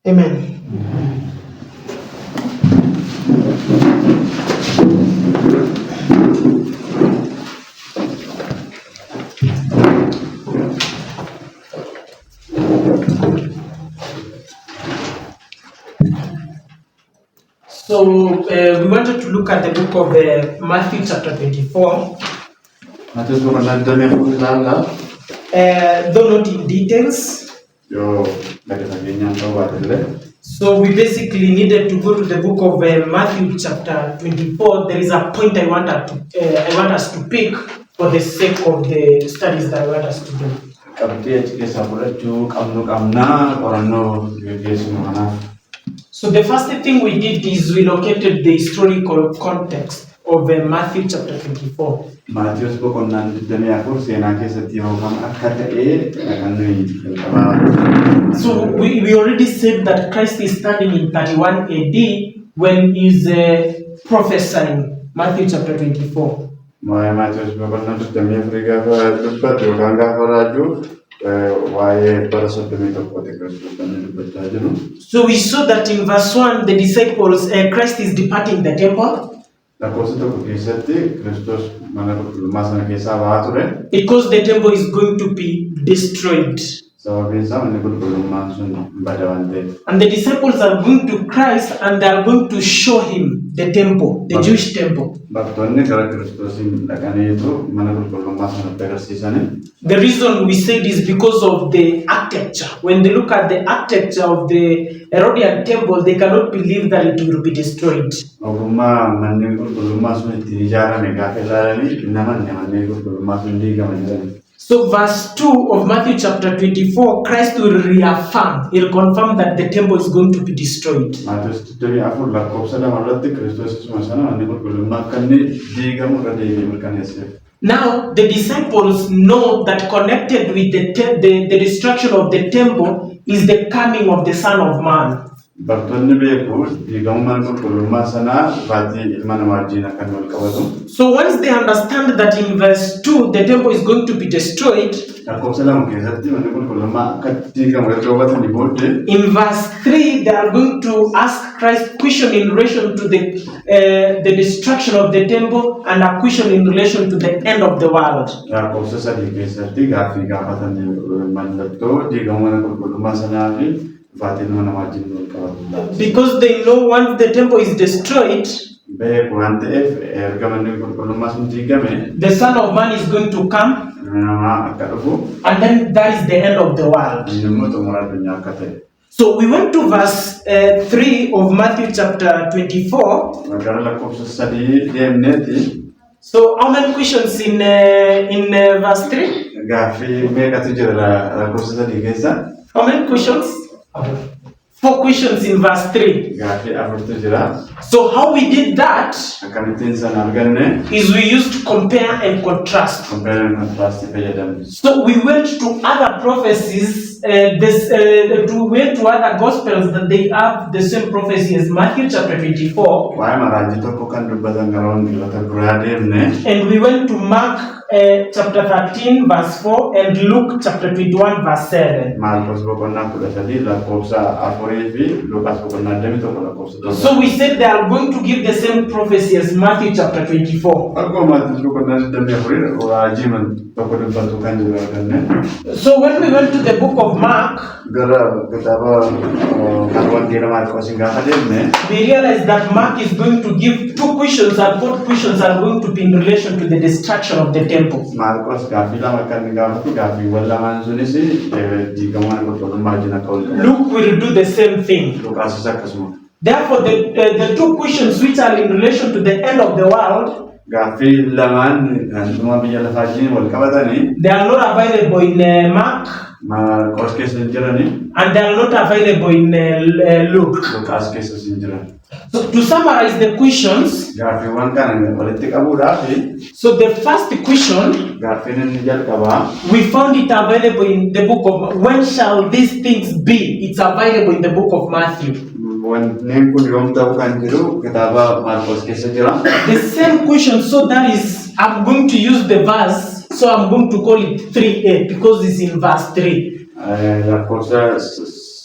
Amen. So we wanted to look at the book of Matthew chapter 24. Though not in details. So we basically needed to go to the book of Matthew chapter 24. There is a point I want us to pick for the sake of the studies that I want us to do. So the first thing we did is we located the historical context of Matthew chapter 24. So we already said that Christ is standing in 31 AD when he's prophesying Matthew chapter 24. So we saw that in verse 1, the disciples, Christ is departing the temple. Because the temple is going to be destroyed. And the disciples are going to Christ and they are going to show him the temple, the Jewish temple. The reason we said is because of the architecture. When they look at the architecture of the Herodian temple, they cannot believe that it will be destroyed. So verse 2 of Matthew chapter 24, Christ will reaffirm, he'll confirm that the temple is going to be destroyed. Now, the disciples know that connected with the destruction of the temple is the coming of the Son of Man. So once they understand that in verse 2 the temple is going to be destroyed, in verse 3 they are going to ask Christ question in relation to the destruction of the temple and a question in relation to the end of the world. Because they know once the temple is destroyed, the Son of Man is going to come, and then that is the end of the world. So we went to verse 3 of Matthew chapter 24. So how many questions in verse 3? How many questions? 4 questions in verse 3. So how we did that is we used compare and contrast. So we went to other prophecies, we went to other gospels that they have the same prophecy as Matthew chapter 24. And we went to Mark chapter 13 verse 4 and Luke chapter 21 verse 7. So we said they are going to give the same prophecy as Matthew chapter 24. So when we went to the book of Mark, we realized that Mark is going to give 2 questions, and both questions are going to be in relation to the destruction of the temple. Luke will do the same thing. Therefore, the 2 questions which are in relation to the end of the world, they are not available in Mark, and they are not available in Luke. So to summarize the questions, so the first question, we found it available in the book of, when shall these things be? It's available in the book of Matthew. The same question, so that is, I'm going to use the verse, so I'm going to call it 3a because it's in verse 3.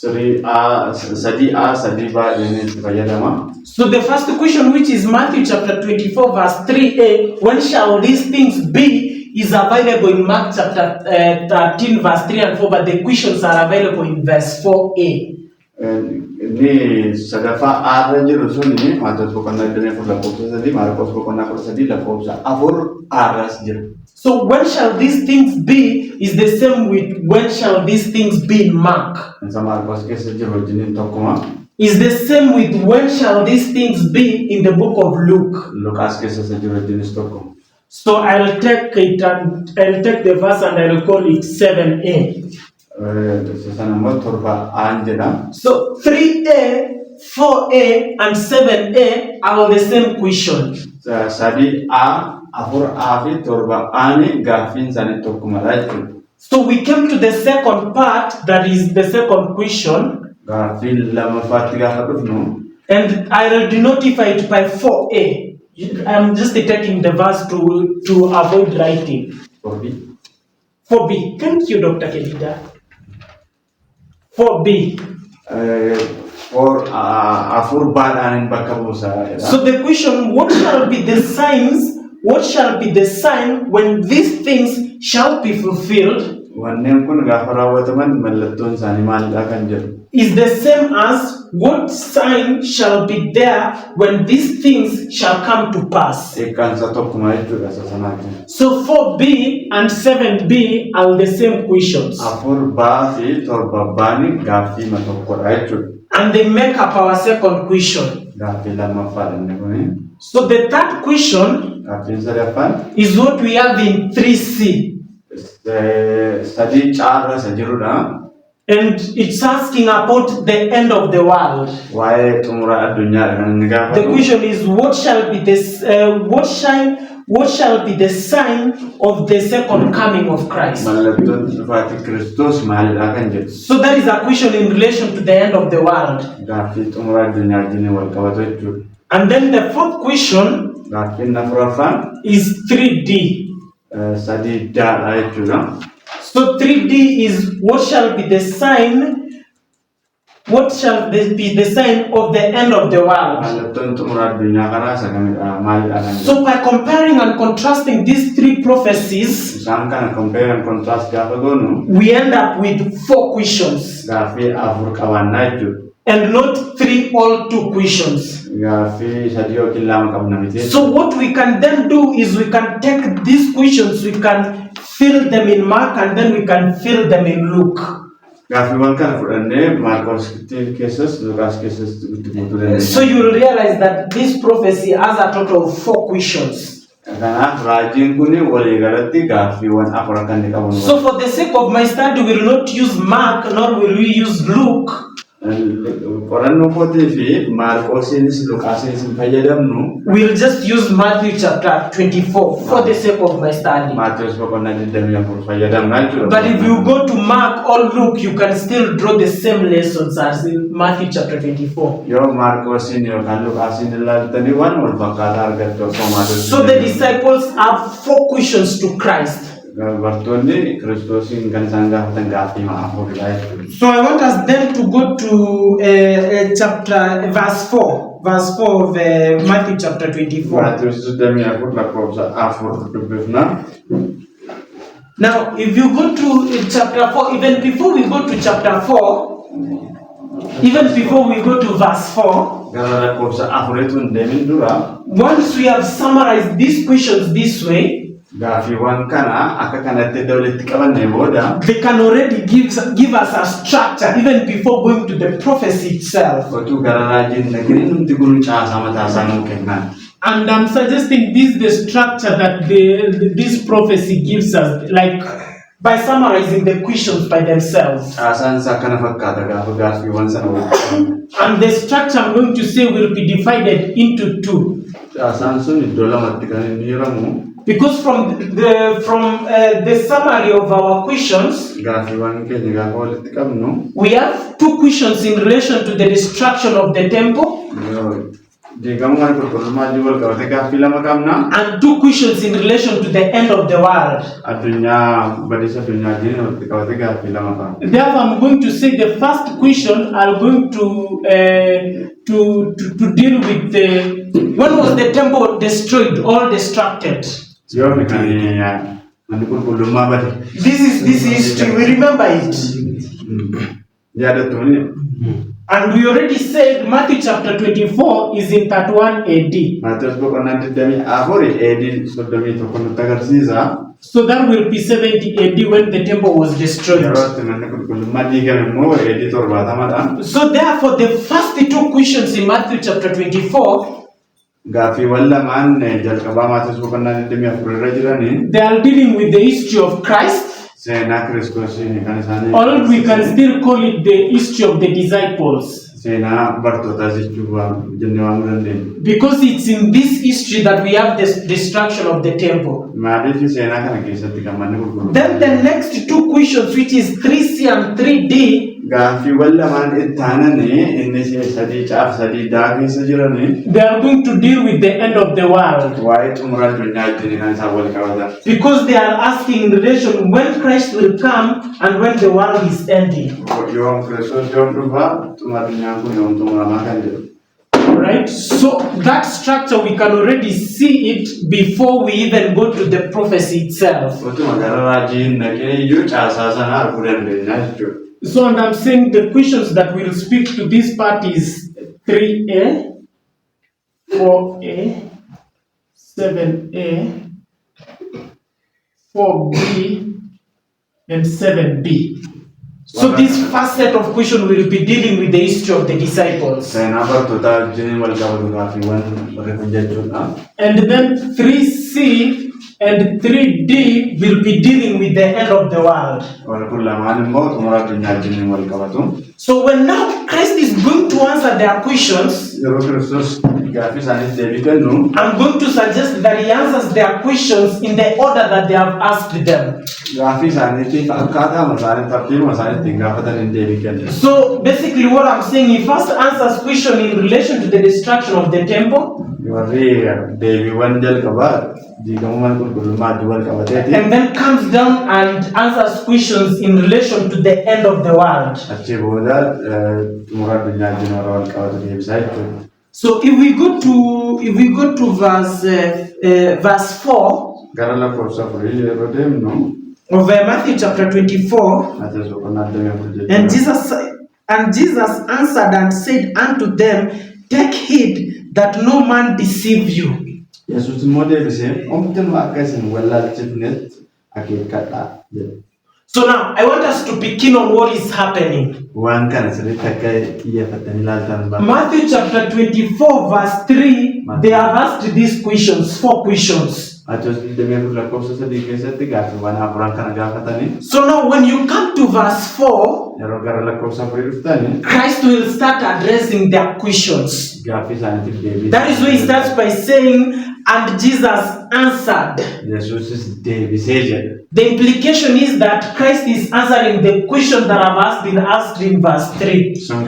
3A, Sadi A, Sadi Ba, Fayadama. So the first question, which is Matthew chapter 24, verse 3a, when shall these things be, is available in Mark chapter 13, verse 3 and 4, but the questions are available in verse 4a. Ni sadafa arrange rusuni matos bukana dene for la cosa sadi marcos bukana for sadi la cosa avur arras jira. So when shall these things be is the same with when shall these things be in Mark. And some marcos ke sejero jinin tokuma is the same with when shall these things be in the book of Luke. Lucas ke sejero jinin tokuma. So I'll take it and I'll take the verse and I'll call it 7a. So 3a, 4a, and 7a are the same question. So we came to the second part, that is the second question. And I will denotify it by 4a. I'm just taking the verse to avoid writing. 4b. Thank you, Dr. Kedida. 4b. So the question, what shall be the signs? What shall be the sign when these things shall be fulfilled? Is the same as what sign shall be there when these things shall come to pass. So 4b and 7b are the same questions. And they make up our second question. So the third question is what we have in 3c. And it's asking about the end of the world. The question is, what shall be this? What shall be the sign of the second coming of Christ? So that is a question in relation to the end of the world. And then the fourth question is 3D. So 3D is what shall be the sign? What shall be the sign of the end of the world? So by comparing and contrasting these three prophecies, we end up with 4 questions. And not 3 or 2 questions. So what we can then do is we can take these questions, we can fill them in Mark, and then we can fill them in Luke. So you will realize that this prophecy has a total of 4 questions. So for the sake of my study, we will not use Mark, nor will we use Luke. We'll just use Matthew chapter 24 for the sake of my study. But if you go to Mark or Luke, you can still draw the same lessons as in Matthew chapter 24. So the disciples have 4 questions to Christ. So I want us then to go to verse 4 of Matthew chapter 24. Now, if you go to chapter 4, even before we go to chapter 4, even before we go to verse 4, once we have summarized these questions this way, they can already give us a structure even before going to the prophecy itself. And I'm suggesting this is the structure that this prophecy gives us, like by summarizing the questions by themselves. And the structure I'm going to say will be divided into 2. Because from the summary of our questions, we have 2 questions in relation to the destruction of the temple. Digamu mana kurkulummaa jiwal qabate gaaffii lama qabna. And 2 questions in relation to the end of the world. Addunyaa badiisa addunyaa jiin walitti qabate gaaffii lama qabna. Therefore, I'm going to say the first question I'm going to deal with when was the temple destroyed or destructed? Yoomni kan manni qulqullummaa bade. This is history. We remember it. Yaadattuuni. And we already said Matthew chapter 24 is in 31 AD. Maatiyoos boqonnaa 24 AD 31 nutti agarsiisa. So that will be 70 AD when the temple was destroyed. Yerootti manni qulqullummaa diigame immoo AD 70dha. So therefore the first 2 questions in Matthew chapter 24 gaaffiiwwan lamaan jalqabaa Maatiyoos boqonnaa 24 irra jiranii. They are dealing with the history of Christ. Seenaa Kiristoosii kan isaanii. Or we can still call it the history of the disciples. Seenaa bartootaa jechuun jennee waan dandeenya. Because it's in this history that we have the destruction of the temple. Maaliif seenaa kana keessatti kan manni qulqullummaa. Then the next 2 questions, which is 3C and 3D. Gaaffiiwwan lamaan itti aananii inni sadii caaf sadii daa keessa jiranii. They are going to deal with the end of the world. Waa'ee xumura addunyaa wajjin kan isaan wal qabatan. Because they are asking in relation when Christ will come and when the world is ending. Yoom Kiristoos yoom dhufa xumura addunyaan kun yoom xumuramaa kan jedhu. Right? So that structure we can already see it before we even go to the prophecy itself. Utuma gara raajiin dhaqee iyyuu caasaa sana arguu dandeenya jechuudha. So and I'm saying the questions that will speak to this part is 3A, 4A, 7A, 4B, and 7B. So this first set of questions will be dealing with the history of the disciples. And then 3C and 3D will be dealing with the end of the world. So when now Christ is going to answer their questions, I'm going to suggest that he answers their questions in the order that they have asked them. So basically what I'm saying, he first answers question in relation to the destruction of the temple. And then comes down and answers questions in relation to the end of the world. So if we go to verse 4 of Matthew chapter 24, and Jesus answered and said unto them, take heed that no man deceive you. So now I want us to begin on what is happening. Matthew chapter 24 verse 3, they have asked these questions, 4 questions. So now when you come to verse 4, Christ will start addressing their questions. That is why he starts by saying, and Jesus answered. The implication is that Christ is answering the question that I've been asked in verse 3. So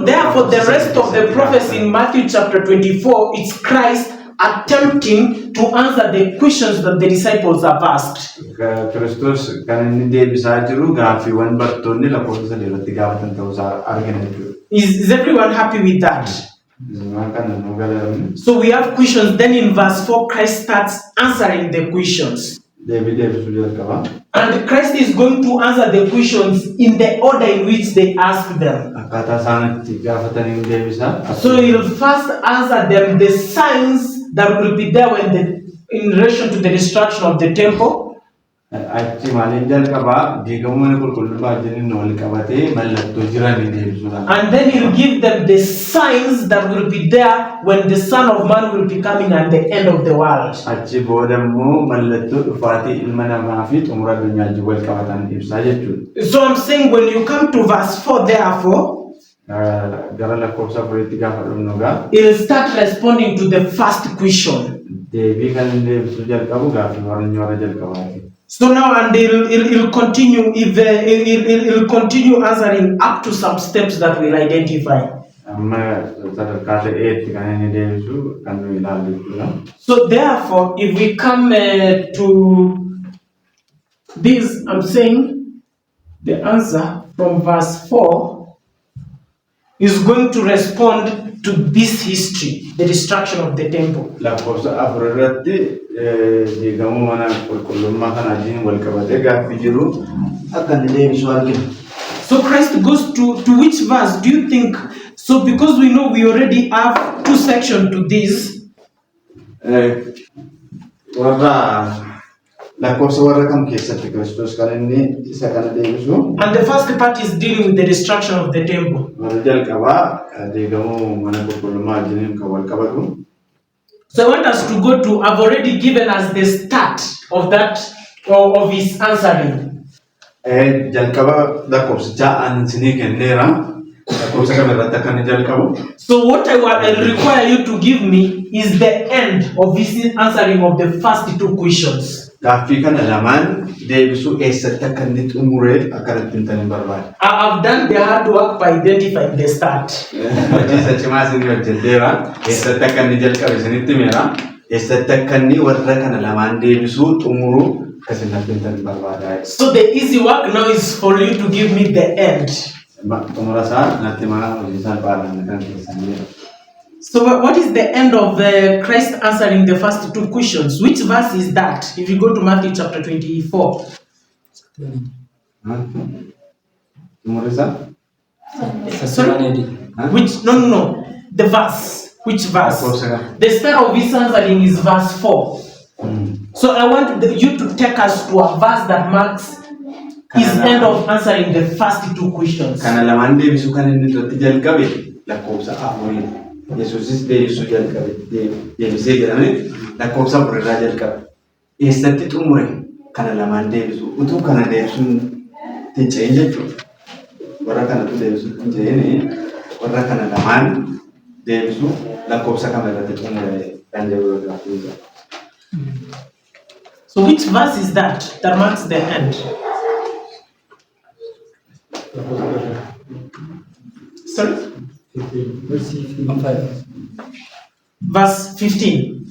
therefore the rest of the prophecy in Matthew chapter 24, it's Christ attempting to answer the questions that the disciples have asked. Is everyone happy with that? So we have questions, then in verse 4 Christ starts answering the questions. And Christ is going to answer the questions in the order in which they ask them. So he will first answer them the signs that will be there when in relation to the destruction of the temple. And then he'll give them the signs that will be there when the Son of Man will be coming at the end of the world. So I'm saying when you come to verse 4, therefore, he'll start responding to the first question. So now, and he'll continue if he'll continue answering up to some steps that we'll identify. So therefore, if we come to this, I'm saying the answer from verse 4 is going to respond to this history, the destruction of the temple. So Christ goes to which verse do you think? So because we know we already have two sections to this. And the first part is dealing with the destruction of the temple. So I want us to go to, I've already given us the start of that, or of his answering. So what I require you to give me is the end of his answering of the first two questions. I've done the hard work by identifying the start. So the easy work now is for you to give me the end. So what is the end of Christ answering the first two questions? Which verse is that? If you go to Matthew chapter 24. Sorry? Which? No. The verse. Which verse? The start of his answering is verse 4. So I want you to take us to a verse that marks his end of answering the first two questions. So which verse is that marks the end? Sorry? Verse 15.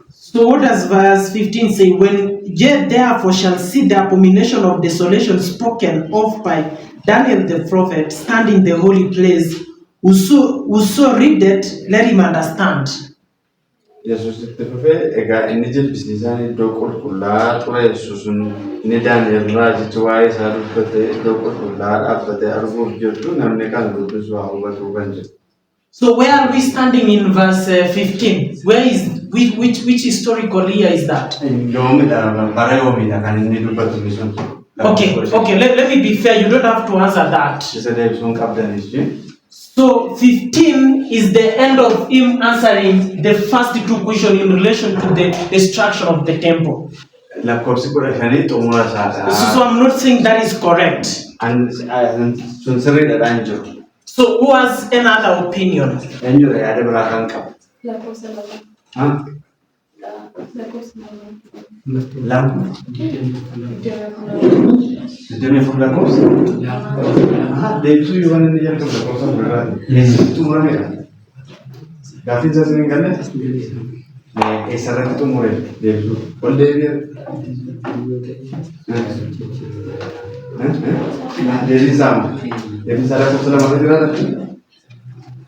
So what does verse 15 say? When ye therefore shall see the abomination of desolation spoken of by Daniel the prophet, stand in the holy place, whoso readeth, let him understand. Yesus tefufe ega inni jilbisiisaan iddoo qulqullaa ture Yesuusun inni Daani'el raajichi waa'ee isaa dubbate iddoo qulqullaa dhaabbatee arguuf jirtu namni kan dubbisu haa hubatu kan jedhu. So where are we standing in verse 15? Where is which historical year is that? Okay, let me be fair, you don't have to answer that. So 15 is the end of him answering the first two questions in relation to the destruction of the temple. So I'm not saying that is correct. So who has another opinion?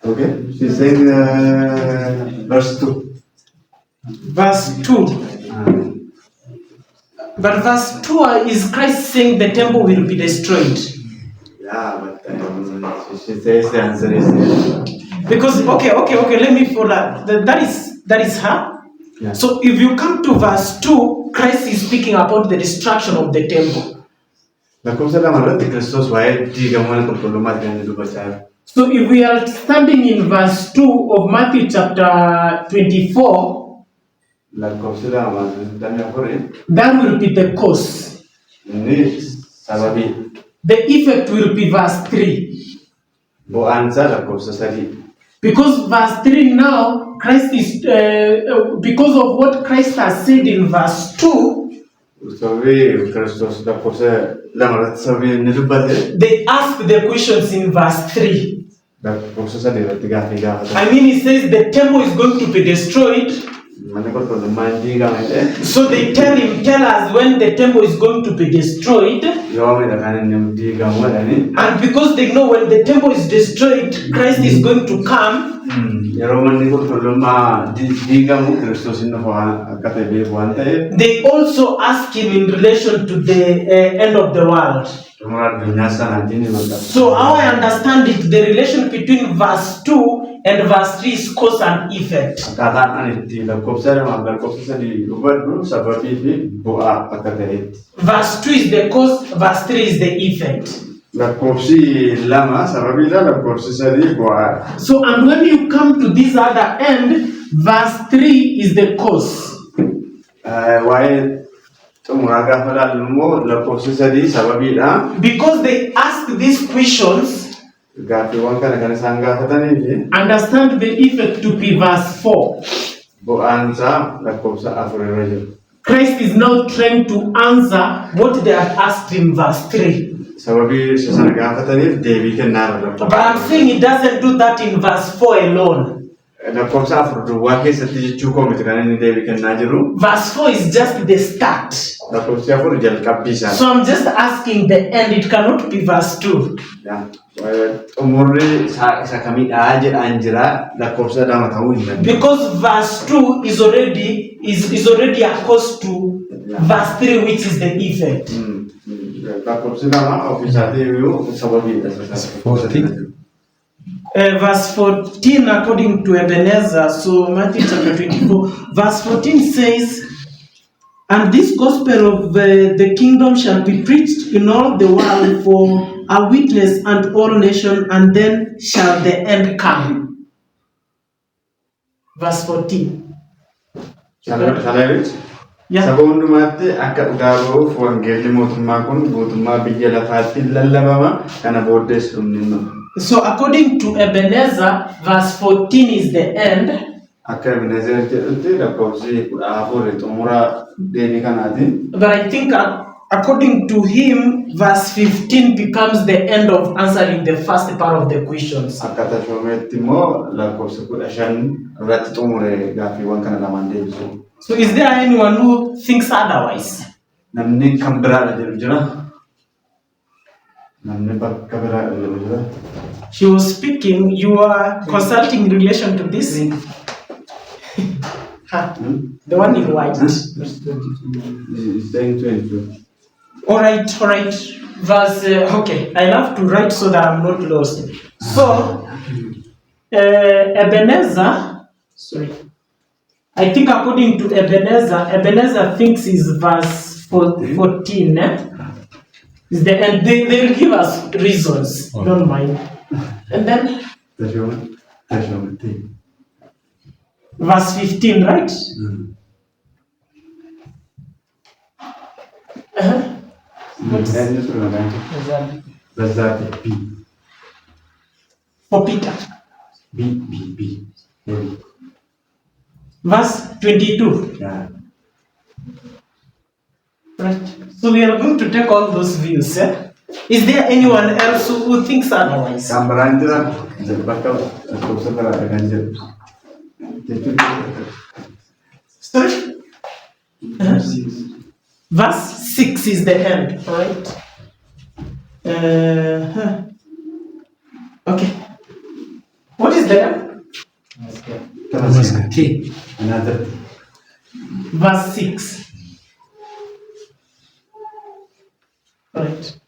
Okay, she's saying verse 2. Verse 2. But verse 2 is Christ saying the temple will be destroyed. Yeah, but she says the answer is yes. Because okay, let me follow that is her. Yeah. So if you come to verse 2, Christ is speaking about the destruction of the temple. So if we are standing in verse 2 of Matthew chapter 24, that will be the cause. The effect will be verse 3. Because verse 3 now, Christ is, because of what Christ has said in verse 2, They ask the questions in verse 3. I mean, it says the temple is going to be destroyed. So they tell us when the temple is going to be destroyed. And because they know when the temple is destroyed, Christ is going to come. They also ask him in relation to the end of the world. So how I understand it, the relation between verse 2 and verse 3 is cause and effect. Verse 2 is the cause, verse 3 is the effect. So, and when you come to this other end, verse 3 is the cause. Because they ask these questions, understand the effect to be verse 4. Christ is now trying to answer what they have asked in verse 3. But I'm saying he doesn't do that in verse 4 alone. Verse 4 is just the start. So I'm just asking the end, it cannot be verse 2. Because verse 2 is already a cause to verse 3, which is the effect. Verse 14 according to Ebenezer, so Matthew chapter 24, verse 14 says, and this gospel of the kingdom shall be preached in all the world for a witness unto all nations, and then shall the end come. Verse 14. Shall I read? Yeah. So according to Ebenezer, verse 14 is the end. But I think according to him, verse 15 becomes the end of answering the first part of the questions. So is there anyone who thinks otherwise? She was speaking, you are consulting in relation to this? The one in white. Alright. Verse, okay, I have to write so that I'm not lost. So, Ebenezer, sorry. I think according to Ebenezer thinks is verse 14. Is the end. They will give us reasons. Okay. Don't mind. And then verse 15, right? What's that? B. For Peter. B. Verse 22. Yeah. Right. So we are going to take all those views. Eh? Is there anyone else who thinks otherwise? Sorry? Verse 6 is the end, right? Okay. What is there? Another. Verse 6. Right.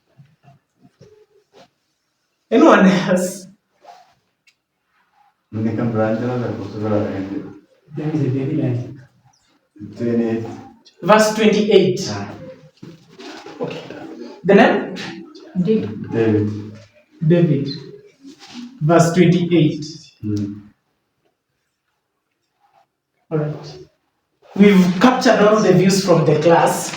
Anyone else? There is a very nice. 28. Verse 28. Okay. The name? David. Verse 28. All right. We've captured all the views from the class.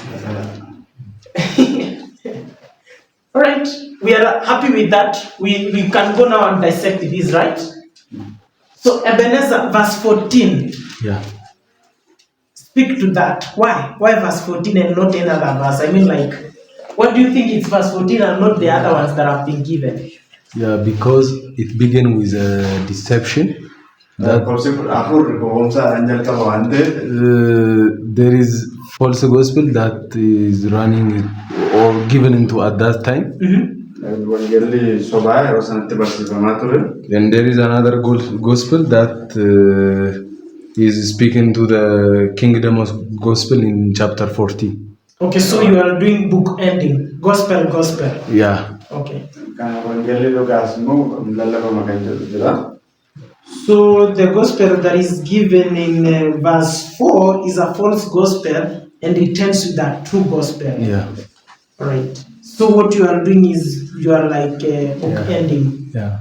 All right. We are happy with that. We can go now and dissect this, right? So Ebenezer, verse 14. Yeah. speak to that. Why? Why verse 14 and not another verse? I mean, like, what do you think it's verse 14 and not the other ones that have been given? Yeah, because it began with a deception. That there is false gospel that is running or given into at that time. Then there is another gospel that is speaking to the kingdom of gospel in chapter 40. Okay, so you are doing book ending, gospel. Yeah. Okay. So the gospel that is given in verse 4 is a false gospel and it turns to that true gospel. Yeah. Right. So what you are doing is you are like book ending. Yeah.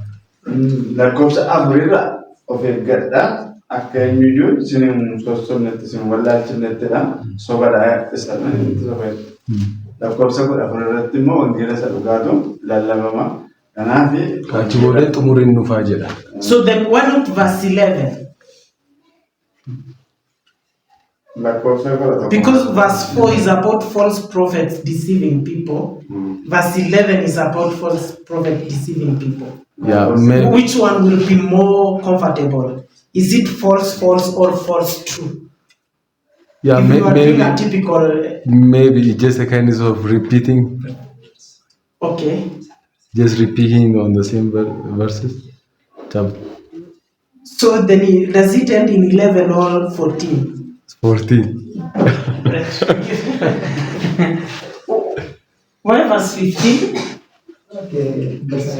So then why not verse 11? Because verse 4 is about false prophets deceiving people. Verse 11 is about false prophets deceiving people. Yeah, which one will be more comfortable? Is it false, or false, true? Yeah, maybe a typical. Maybe just a kind of repeating. Okay. Just repeating on the same verses. So then, does it end in 11 or 14? 14. Why verse 15? Okay, verse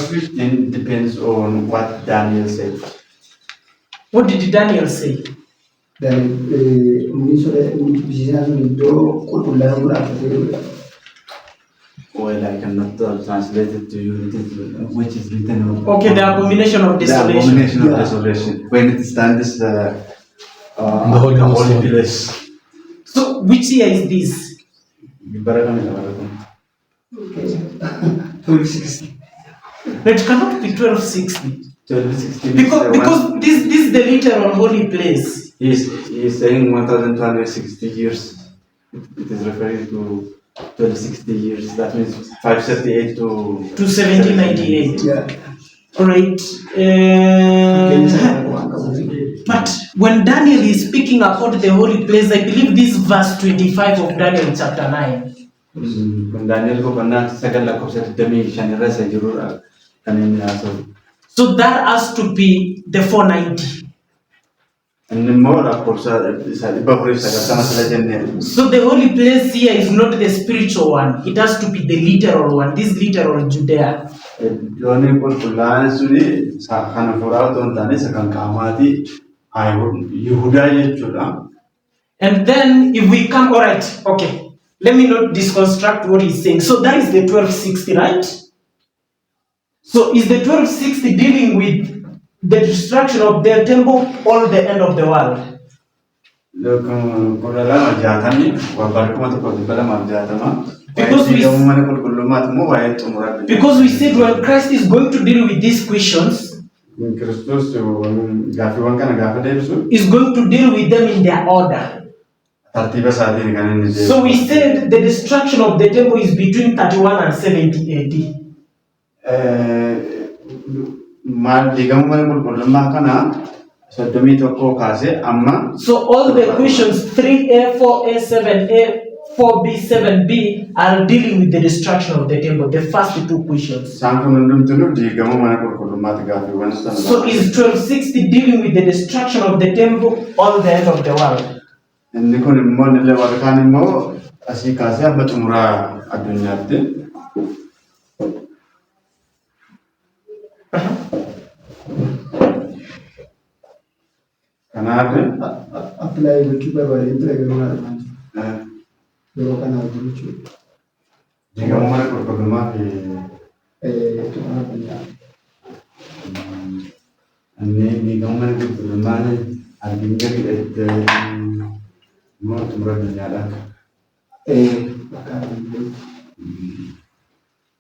15 depends on what Daniel said. What did Daniel say? Well, I cannot translate it to you, which is written. Okay, the abomination of desolation. The abomination of desolation. When it stands the holy place. So, which year is this? 1260. It cannot be 1260. 1260. Because this is the literal holy place. He is saying 1260 years. It is referring to 1260 years. That means 538 to 1798. Yeah. Right. But when Daniel is speaking about the holy place, I believe this verse 25 of Daniel chapter 9. When Daniel go so that has to be the 490. So the holy place here is not the spiritual one. It has to be the literal one. This literal Judea. And then if we come, all right, okay. Let me not disconstruct what he's saying. So that is the 1260, right? So is the 1260 dealing with the destruction of the temple or the end of the world? Because we said when Christ is going to deal with these questions, is going to deal with them in their order. So we said the destruction of the temple is between 31 and 70 AD. So all the questions 3A, 4A, 7A, 4B, 7B are dealing with the destruction of the temple. The first two questions. So is 1260 dealing with the destruction of the temple or the end of the world? Apply the keeper by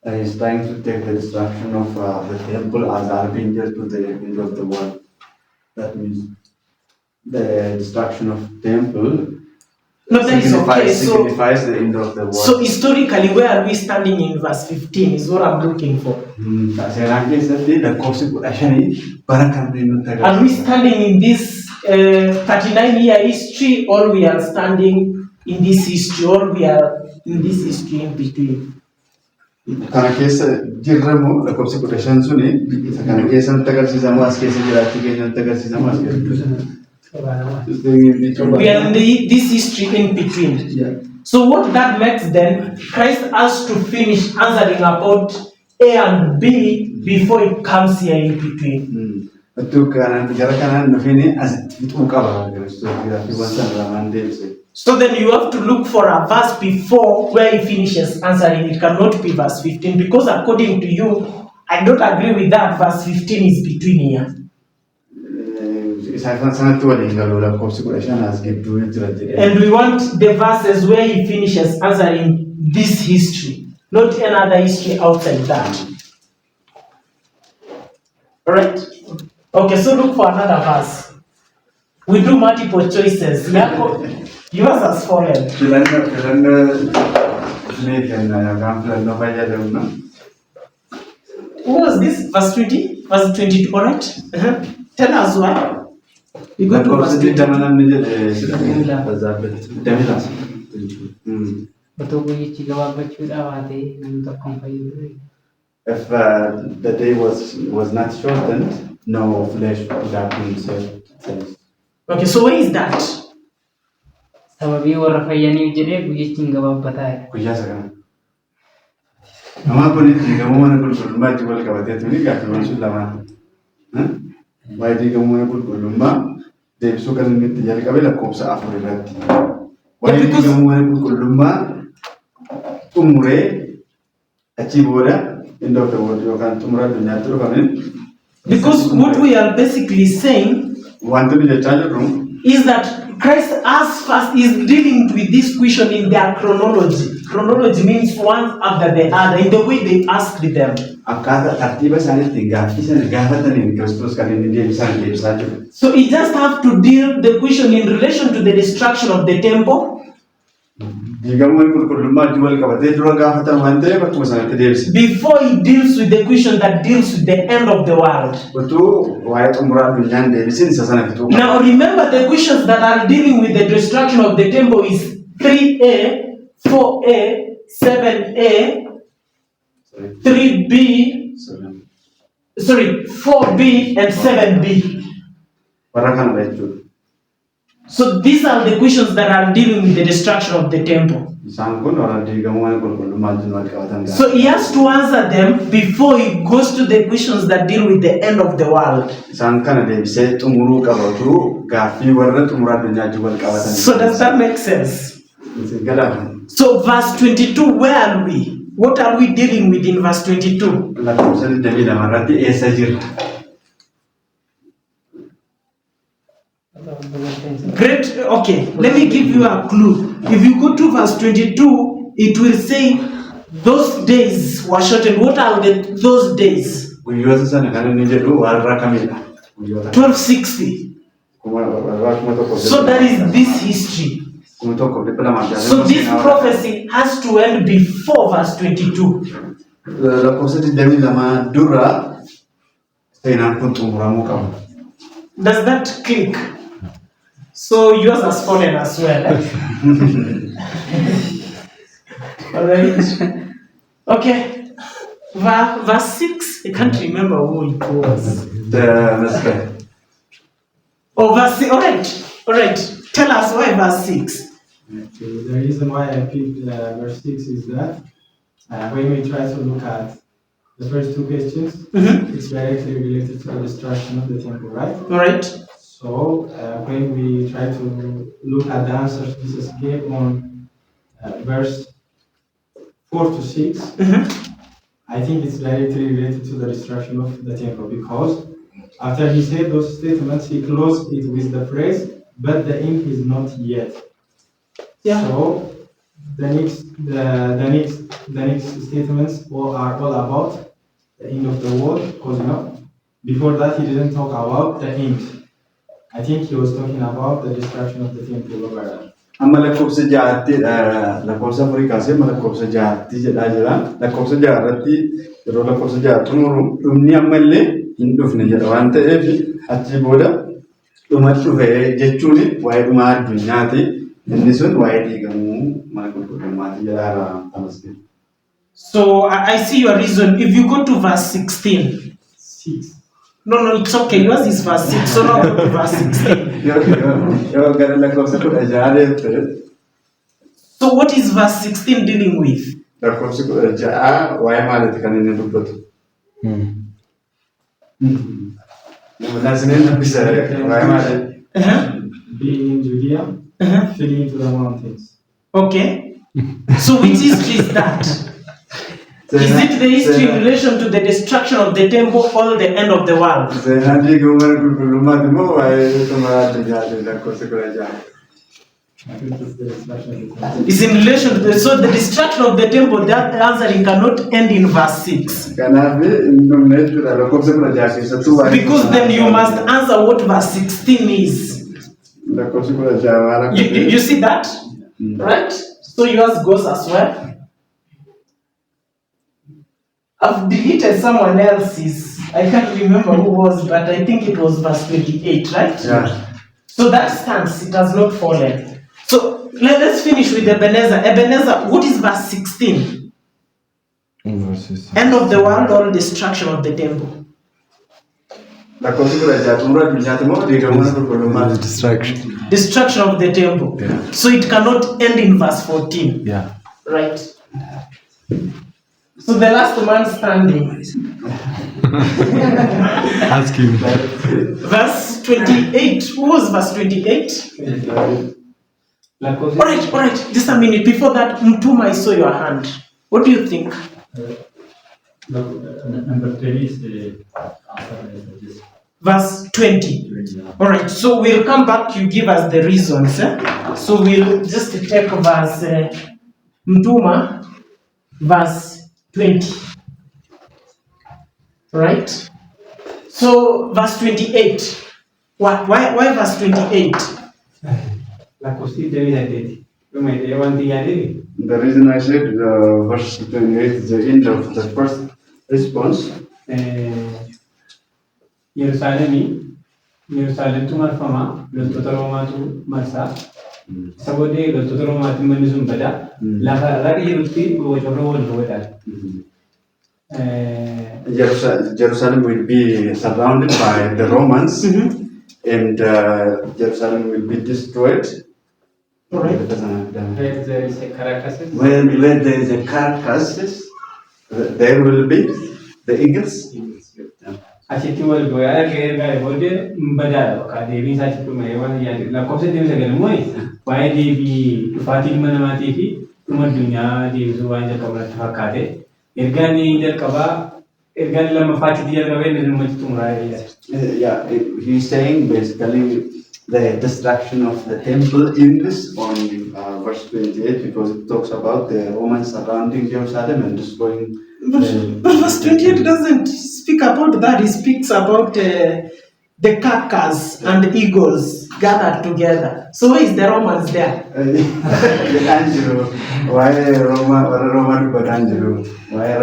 He's trying to take the destruction of the temple as harbinger to the end of the world. That means the destruction of temple No, that is okay. signifies the end of the world. So historically, where are we standing in verse 15 is what I'm looking for. Seenaa keessatti lakkoofsi 15 bara kamii nutti agarsiisa? Are we standing in this 39-year history, or we are standing in this history, or we are in this history in between? Kana keessa jirramu lakkoofsi 15 suni isa kana keessa nutti agarsiisamu as keessa jiraachuu keenya nutti agarsiisamu as keessa. We are in this history in between. Yeah. So what that makes then, Christ has to finish answering about A and B before it comes here in between. So then you have to look for a verse before where he finishes answering. It cannot be verse 15, because according to you, I don't agree with that. Verse 15 is between here. And we want the verses where he finishes answering this history, not another history outside that. Alright? Okay, so look for another verse. We do multiple choices. Yours has fallen. What was this? Verse 20? Verse 22, alright? Tell us why. You go to verse 20. If the day was not shortened, no flesh would have been saved. Okay, so where is that? Sababii warra fayyaniif jedhee guyyichi gabaabbataa. Guyyaa sagana. Nama kun itti gamoo mana qulqullummaa itti wal qabatee tuni gaaffiiwwan sun lamaan. Waa'ee gamoo mana qulqullummaa deebisuu kan inni itti jalqabe lakkoofsa 4 irratti. Waa'ee gamoo mana qulqullummaa xumuree achi booda end of the world yookaan xumura addunyaatti dhufame. Because what we are basically saying is that Christ as first is dealing with this question in their chronology. Chronology means one after the other, in the way they asked them. So he just have to deal the question in relation to the destruction of the temple. Before he deals with the question that deals with the end of the world. Now remember, the questions that are dealing with the destruction of the temple is 3a, 4a, 7a, 3b, 4b and 7b. So these are the questions that are dealing with the destruction of the temple. So he has to answer them before he goes to the questions that deal with the end of the world. So does that make sense? So verse 22, where are we? What are we dealing with in verse 22? Great. Okay, let me give you a clue. If you go to verse 22, it will say those days were shortened. What are those days? 1260. So that is this history. So this prophecy has to end before verse 22. Does that click? So yours has fallen as well. Alright. Okay. Verse 6. I can't remember who it was. Oh, verse 6. Alright. Tell us why verse 6. Okay. The reason why I picked verse 6 is that when we try to look at the first two questions, it's directly related to the destruction of the temple, right? Alright. So when we try to look at the answers Jesus gave on verse 4 to 6, I think it's directly related to the destruction of the temple, because after he said those statements, he closed it with the phrase, "But the end is not yet." Yeah. So the next statements are all about the end of the world, because before that he didn't talk about the end. I think he was talking about the destruction of the temple over there. Amma lakkoofsa ja'aatti lakkoofsa afurii kaasee amma lakkoofsa ja'aatti jedhaa jira. Lakkoofsa ja'arratti yeroo lakkoofsa ja'a xumuru dhumni ammallee hin dhufne jedha waan ta'eef achi booda dhuma dhufe jechuun waa'ee dhuma addunyaati. Inni sun waa'ee diigamuu mana qulqullummaati jedha tamasgeen. So I see your reason. If you go to verse 16. 6. No, it's okay. Yours is verse 6, so now go to verse 16. So what is verse 16 dealing with? Be in Judea, flee to the mountains. Okay. So which history is that? Is it the history in relation to the destruction of the temple or the end of the world? It's in relation to so the destruction of the temple, that answering cannot end in verse 6. Because then you must answer what verse 16 is. You see that? Right? So yours goes as well. I've deleted someone else's. I can't remember who was, but I think it was verse 28, right? Yeah. So that stands, it has not fallen. So let's finish with Ebenezer. Ebenezer, what is verse 16? End of the world or destruction of the temple? Distraction. Destruction of the temple. Yeah. So it cannot end in verse 14. Yeah. Right. So the last man standing. Ask him. Verse 28. Who was verse 28? Alright. Just a minute. Before that, Mtuma, I saw your hand. What do you think? Number 20 is the answer. Verse 20. Alright, so we'll come back. You give us the reasons. So we'll just take verse Mtuma, verse 20. Right? So verse 28. Why verse 28? The reason I said verse 28 is the end of the first response. Yerusaalemtu marfama, loltoota Roomaatu marsaa. Isa booddee loltoota Roomaatiin manni sun badaa. Lafa irra jirutti bocorroo wal godhan. Jerusalem will be surrounded by the Romans, and Jerusalem will be destroyed. Alright. Where there is a carcass, Where there is a carcass, there will be the eagles. achitti wal goyaa erga booddee badaadha bakka deebiin isaa achitti dhuma waan yaade lakkoofsa deemsa galmoo waa'ee deebii dhufaatii ilma namaatii fi dhuma addunyaa deebisuu waan jalqabatti fakkaate ergaan jalqabaa ergaan lammaffaatti jalqabee inni dhumatti xumuraa Yeah, he's saying basically the destruction of the temple ends on verse 28 because it talks about the Romans surrounding Jerusalem and destroying. But verse 28 doesn't speak about that. It speaks about the carcass and the eagles gathered together. So where is the Romans there? Angelo, why Roman but Angelo? Why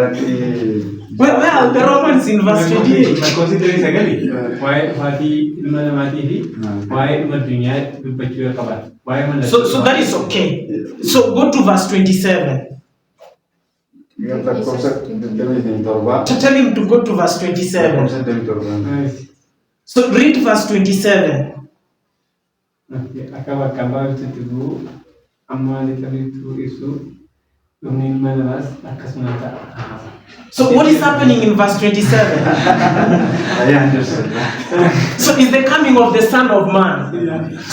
Where are the Romans in verse 28? Considering secondly, why party ilma namaatii fi why dhuma addunyaa dubbachuu qaban? Why So that is okay. So go to verse 27. Tell him to go to verse 27. So read verse 27. Akaba kambal tutubu amma litaritu isu lumin manas akasmata. So what is happening in verse 27? I understand. So is the coming of the Son of Man.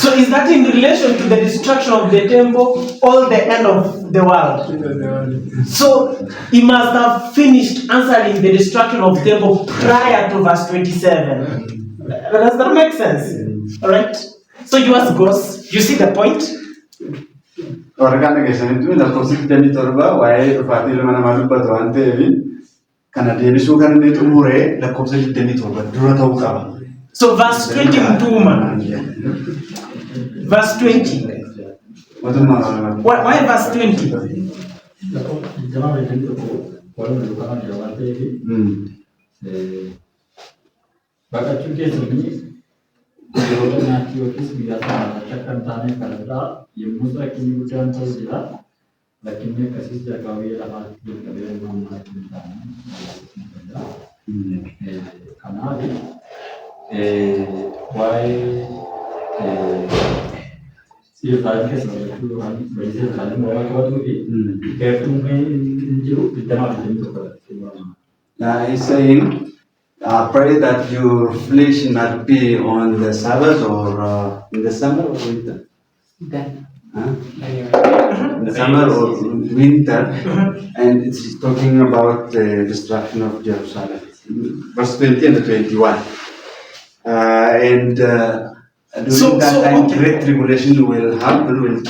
So is that in relation to the destruction of the temple or the end of the world? So he must have finished answering the destruction of the temple prior to verse 27. Does that make sense? All right. So yours goes. You see the point? Orang kan keessanitti lakkoofsi 27 waa'ee dhufaatii ilma namaa dubbatu waan ta'eef kana deebisuu kan inni xumure lakkoofsa 27 dura ta'uu qaba. So verse 20 Mtuma. Verse 20. Why verse 20? He's saying, pray that your flesh not be on the Sabbath or in the summer or winter. In the summer or winter, and it's talking about the destruction of Jerusalem. Verse 20 and 21. During that time, great tribulation will happen, will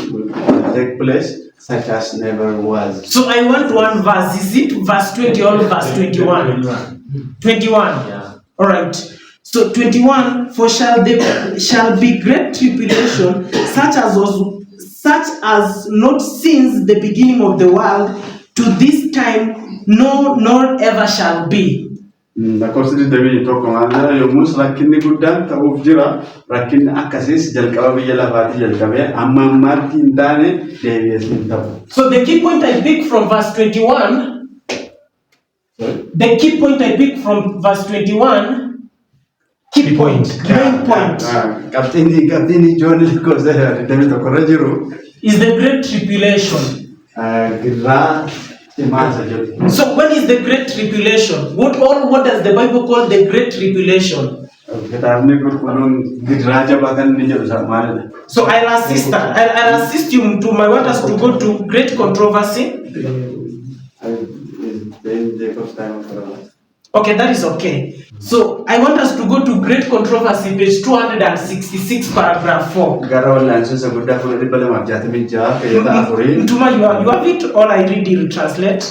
take place, such as never was. So I want one verse. Is it verse 20 or verse 21? 21. Yeah. All right. So 21. For shall be great tribulation, such as not since the beginning of the world to this time, no, nor ever shall be. Lakkoofsi deebii tokko maal yommus rakkinni guddaan ta'uuf jira rakkinni akkasiis jalqaba biyya lafaatti jalqabee amma ammaatti hin taane deebi'ees hin ta'u. So the key point I pick from verse 21. The key point I pick from verse 21. Key point. Main point. Qabxiin ijoon lakkoofsa deebii tokko irra jiru. Is the great tribulation. Girraa cimaa jiru. So when is the great tribulation? What does the Bible call the great tribulation? So I'll assist you to I want us to go to great controversy. Okay, that is okay. So I want us to go to great controversy, page 266, paragraph 4. Ntuma, you have it, or I read it, translate.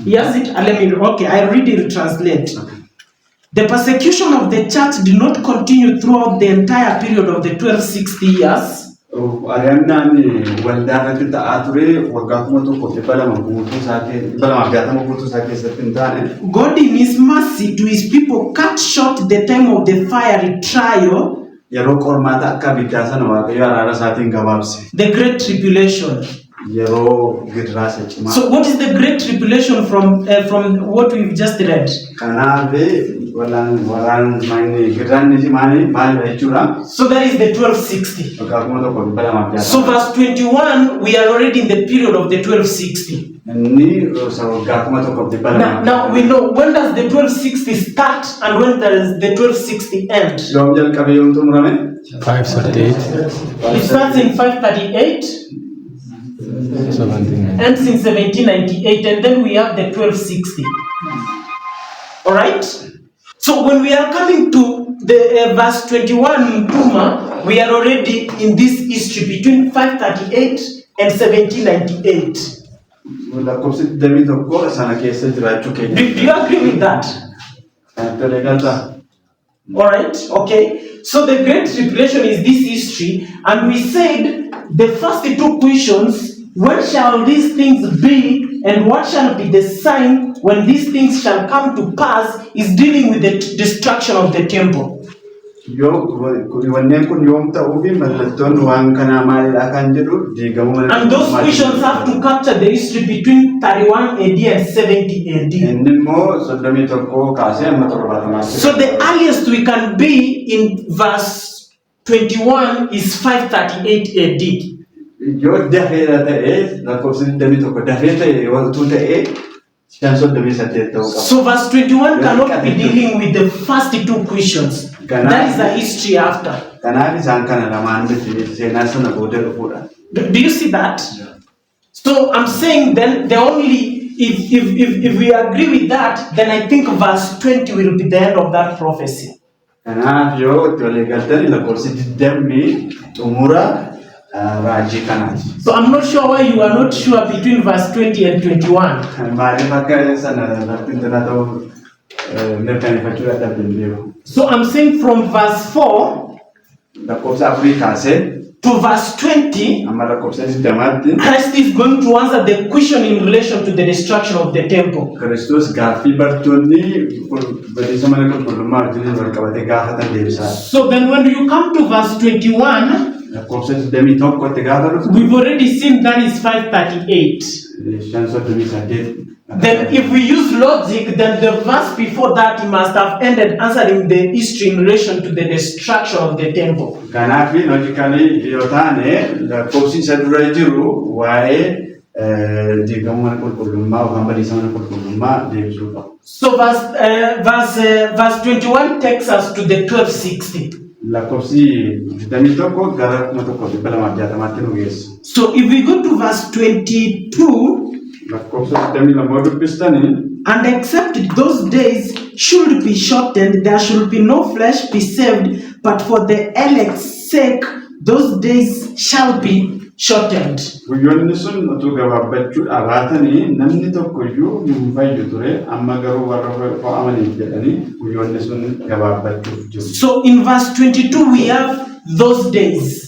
Yes, it. Okay, I read it, translate. The persecution of the church did not continue throughout the entire period of the 1260 years. God in His mercy to His people cut short the time of the fiery trial, the great tribulation. So what is the great tribulation from what we've just read? So that is the 1260. So verse 21, we are already in the period of the 1260. Now we know, when does the 1260 start and when does the 1260 end? 538. It starts in 538. 17. Ends in 1798, and then we have the 1260. All right. So when we are coming to the verse 21, Ntuma, we are already in this history between 538 and 1798. Do you agree with that? All right. Okay. So the Great Tribulation is this history, and we said the first two questions. When shall these things be, and what shall be the sign when these things shall come to pass, is dealing with the destruction of the temple. And those questions have to capture the history between 31 AD and 70 AD. So the earliest we can be in verse 21 is 538 AD. So verse 21 cannot be dealing with the first two questions. That is the history after. Do you see that? Yeah. So I'm saying then the only, if we agree with that, then I think verse 20 will be the end of that prophecy. raajii kanaati. So I'm not sure why you are not sure between verse 20 and 21. Maaliif akka sana lafti intana ta'u mirkaneeffachuu dadhabde hin beeku. So I'm saying from verse 4 lakkoofsa afurii kaasee to verse 20, amma lakkoofsa 20tti Christ is going to answer the question in relation to the destruction of the temple. Kiristoos gaaffii bartoonni badiisa mana qulqullummaa wajjin wal qabatee gaafatan deebisaa. So then when you come to verse 21, lakkoofsa 21tti gaafa dhuftu we've already seen that is 538. 538. Then if we use logic, then the verse before that he must have ended answering the history in relation to the destruction of the temple. Kanaaf logically yoo taane lakkoofsi isa dura jiru waa'ee diigamuu mana qulqullummaa yookaan badiisa mana qulqullummaa deebisuu qaba. So verse 21 takes us to the 1260. lakkoofsi 21 gara 1260tti nu geessa. So if we go to verse 22, lakkoofsa 22 dubbistanii and except those days should be shortened, there should be no flesh be saved, but for the elect's sake those days shall be shortened. guyyoonni sun utuu gabaabbachuu dhabaatanii namni tokkoyyuu hin fayyu ture amma garuu warra fo'amaniif jedhanii guyyoonni sun gabaabbachuuf jiru. So in verse 22 we have those days.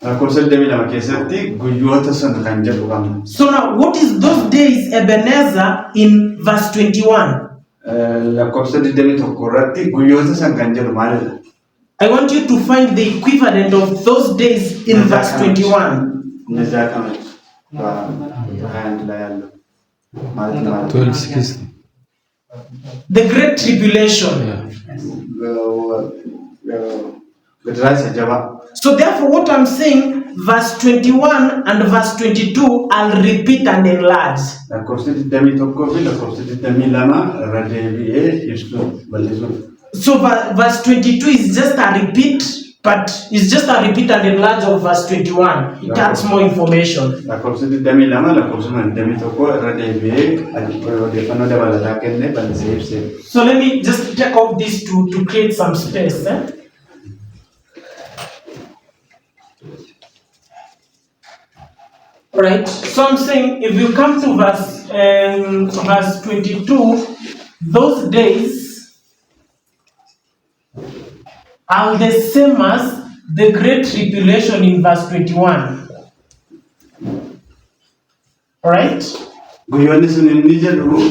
lakkoofsa 22 keessatti guyyoota sun kan jedhu qabna. So now what is those days, Ebenezer, in verse 21? lakkoofsa 21 irratti guyyoota san kan jedhu maalidha? I want you to find the equivalent of those days in verse 21. Nizaa kamati. Baay'een yaalo. 1260. The Great Tribulation. Guduraasa jabaa. So therefore what I'm saying, verse 21 and verse 22, I'll repeat and enlarge. lakkoofsa 21 fi lakkoofsa 22 irra deebi'ee ibsu bal'isuu. So verse 22 is just a repeat, but it's just a repeat and enlarge of verse 21. It adds more information. lakkoofsa 22 lakkoofsa 21 irra deebi'ee odeeffannoo dabalataa kennee bal'isee ibsee. So let me just take off this to create some space. Right. So I'm saying if you come to verse 22, those days are the same as the Great Tribulation in verse 21. Right? guyyoonni sun inni jedhu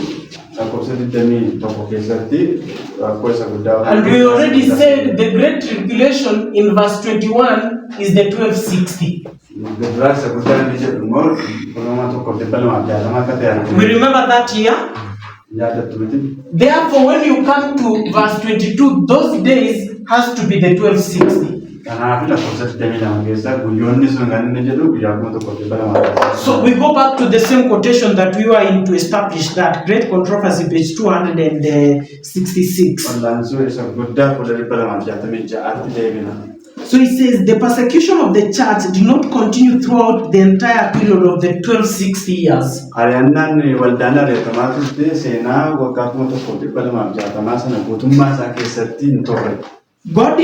lakkoofsa 21 keessatti rakkoo isa guddaa. And we already said the Great Tribulation in verse 21 is the 1260. Guduraasa guddaa inni jedhu immoo kunuuma tokko 260 akka ta'e. We remember that here. Yaadattu miti. Therefore, when you come to verse 22, those days has to be the 1260. Kanaaf lakkoofsa 22 keessa guyyoonni sun kan inni jedhu guyyaa 1260. So we go back to the same quotation that we were in to establish that great controversy, page 266. Wallaansoo isa guddaa 266tti deebina. So it says the persecution of the church did not continue throughout the entire period of the 1260 years. Ari'annaan waldaan ari'atamaa turte seenaa waggaa 1260 sana guutummaa isaa keessatti hin turre. God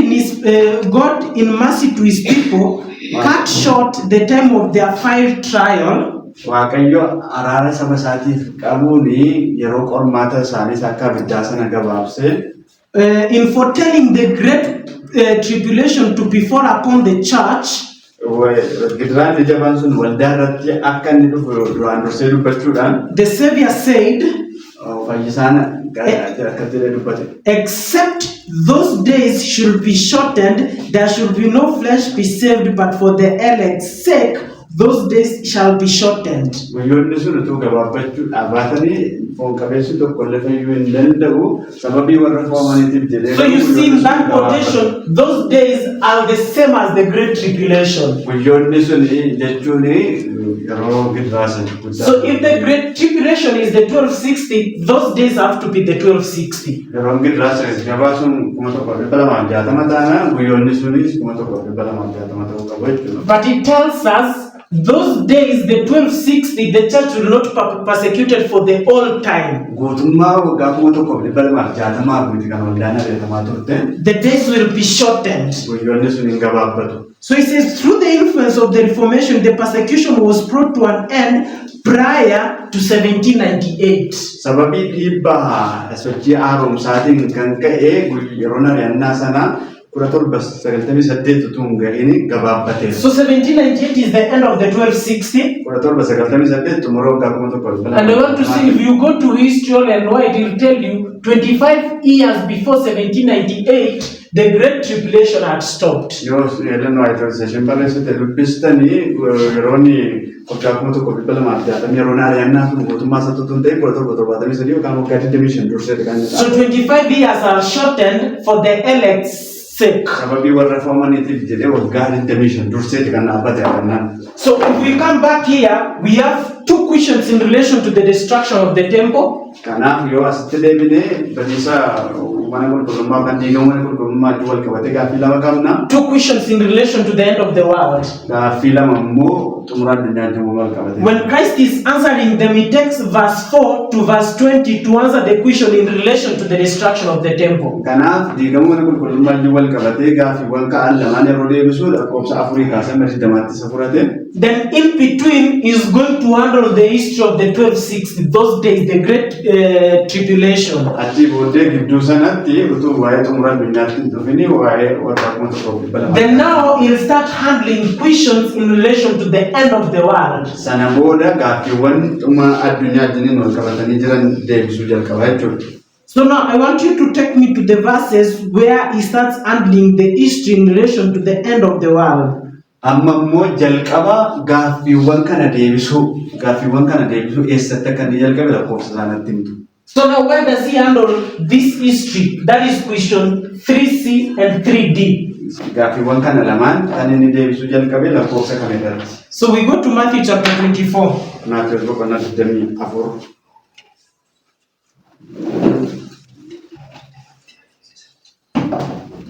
in mercy to his people cut short the time of their fire trial. Waaqayyo araara saba isaatiif qabuun yeroo qormaata isaaniis akka abiddaa sana gabaabse. In foretelling the great tribulation to befall upon the church. Gidiraan jabaan sun waldaa irratti akka inni dhufu duraan dursee dubbachuudhaan. The Savior said, fayyisaan akka jedhee dubbate. except those days should be shortened, there should be no flesh be saved, but for the elect's sake those days shall be shortened. Guyyoonni sun utuu gabaabbachuu dhaabatanii foon qabeessi tokko illee fayyuu hin danda'u sababii warra fo'amaniitiif jedhee. So you see in that quotation, those days are the same as the Great Tribulation. Guyyoonni sun jechuun yeroo gidiraasa. So if the Great Tribulation is the 1260, those days have to be the 1260. Yeroo gidiraasa gabaa sun 1260 taana guyyoonni sunis 1260 ta'uu qabu jechuudha. But it tells us those days, the 1260, the church will not be persecuted for the whole time. The days will be shortened. So he says, through the influence of the Reformation, the persecution was brought to an end prior to 1798. Sababii dhiibbaa sochii haaromsaatiin kan ka'e yeroo ari'annaa sana 1798 utuu hin ga'iin gabaabbateera. So 1798 is the end of the 1260. 1798 xumura waggaa 1100. And I want to see, if you go to history and why it will tell you 25 years before 1798, the Great Tribulation had stopped. Yoo yeedannoo ayitiraanseshin barreessite dubbistanii yeroonni waggaa 1160 yeroon ari'annaa sun mootummaa sattuutu hin ta'in 1773 yookaan waggaa 25 durseeti kan jedhamu. So 25 years are shortened for the elect's sake. Sababii warra foomaniitiif jedhee waggaa 25 durseeti kan dhaabbate argannaan. So if we come back here, we have two questions in relation to the destruction of the temple. Kanaaf yoo asitti deebine badiisa mana qulqullummaa kan diigamu mana qulqullummaa wal qabatee gaaffii lama qabna. Two questions in relation to the end of the world. Gaaffii lama immoo xumura addunyaatti wal qabatee. When Christ is answering them, he takes verse 4 to verse 20 to answer the question in relation to the destruction of the temple. Kanaaf diigamu mana qulqullummaa wal qabatee gaaffiiwwan ka'an lamaan yeroo deebisuu lakkoofsa afurii kaasee maddamaatti isa fudhate. Then in between is going to handle the history of the 1260, those days, the great tribulation. Achi booddee gidduu sanatti utuu waa'ee xumura addunyaatti hin dhufini waa'ee warra kuma tokkoof dhibba lama. Then now he'll start handling questions in relation to the end of the world. Sana booda gaaffiiwwan dhuma addunyaatti wal qabatanii jiran deebisuu jalqaba jechuudha. So now I want you to take me to the verses where he starts handling the history in relation to the end of the world. Amma immoo jalqaba gaaffiiwwan kana deebisuu eessatti akka inni jalqabe lakkoofsa isaanitti himtu. So now where does he handle this history? That is question 3C and 3D. Gaaffiiwwan kana lamaan kan inni deebisuu jalqabe lakkoofsa kana irratti. So we go to Matthew chapter 24. Maatewos boqonnaa 24.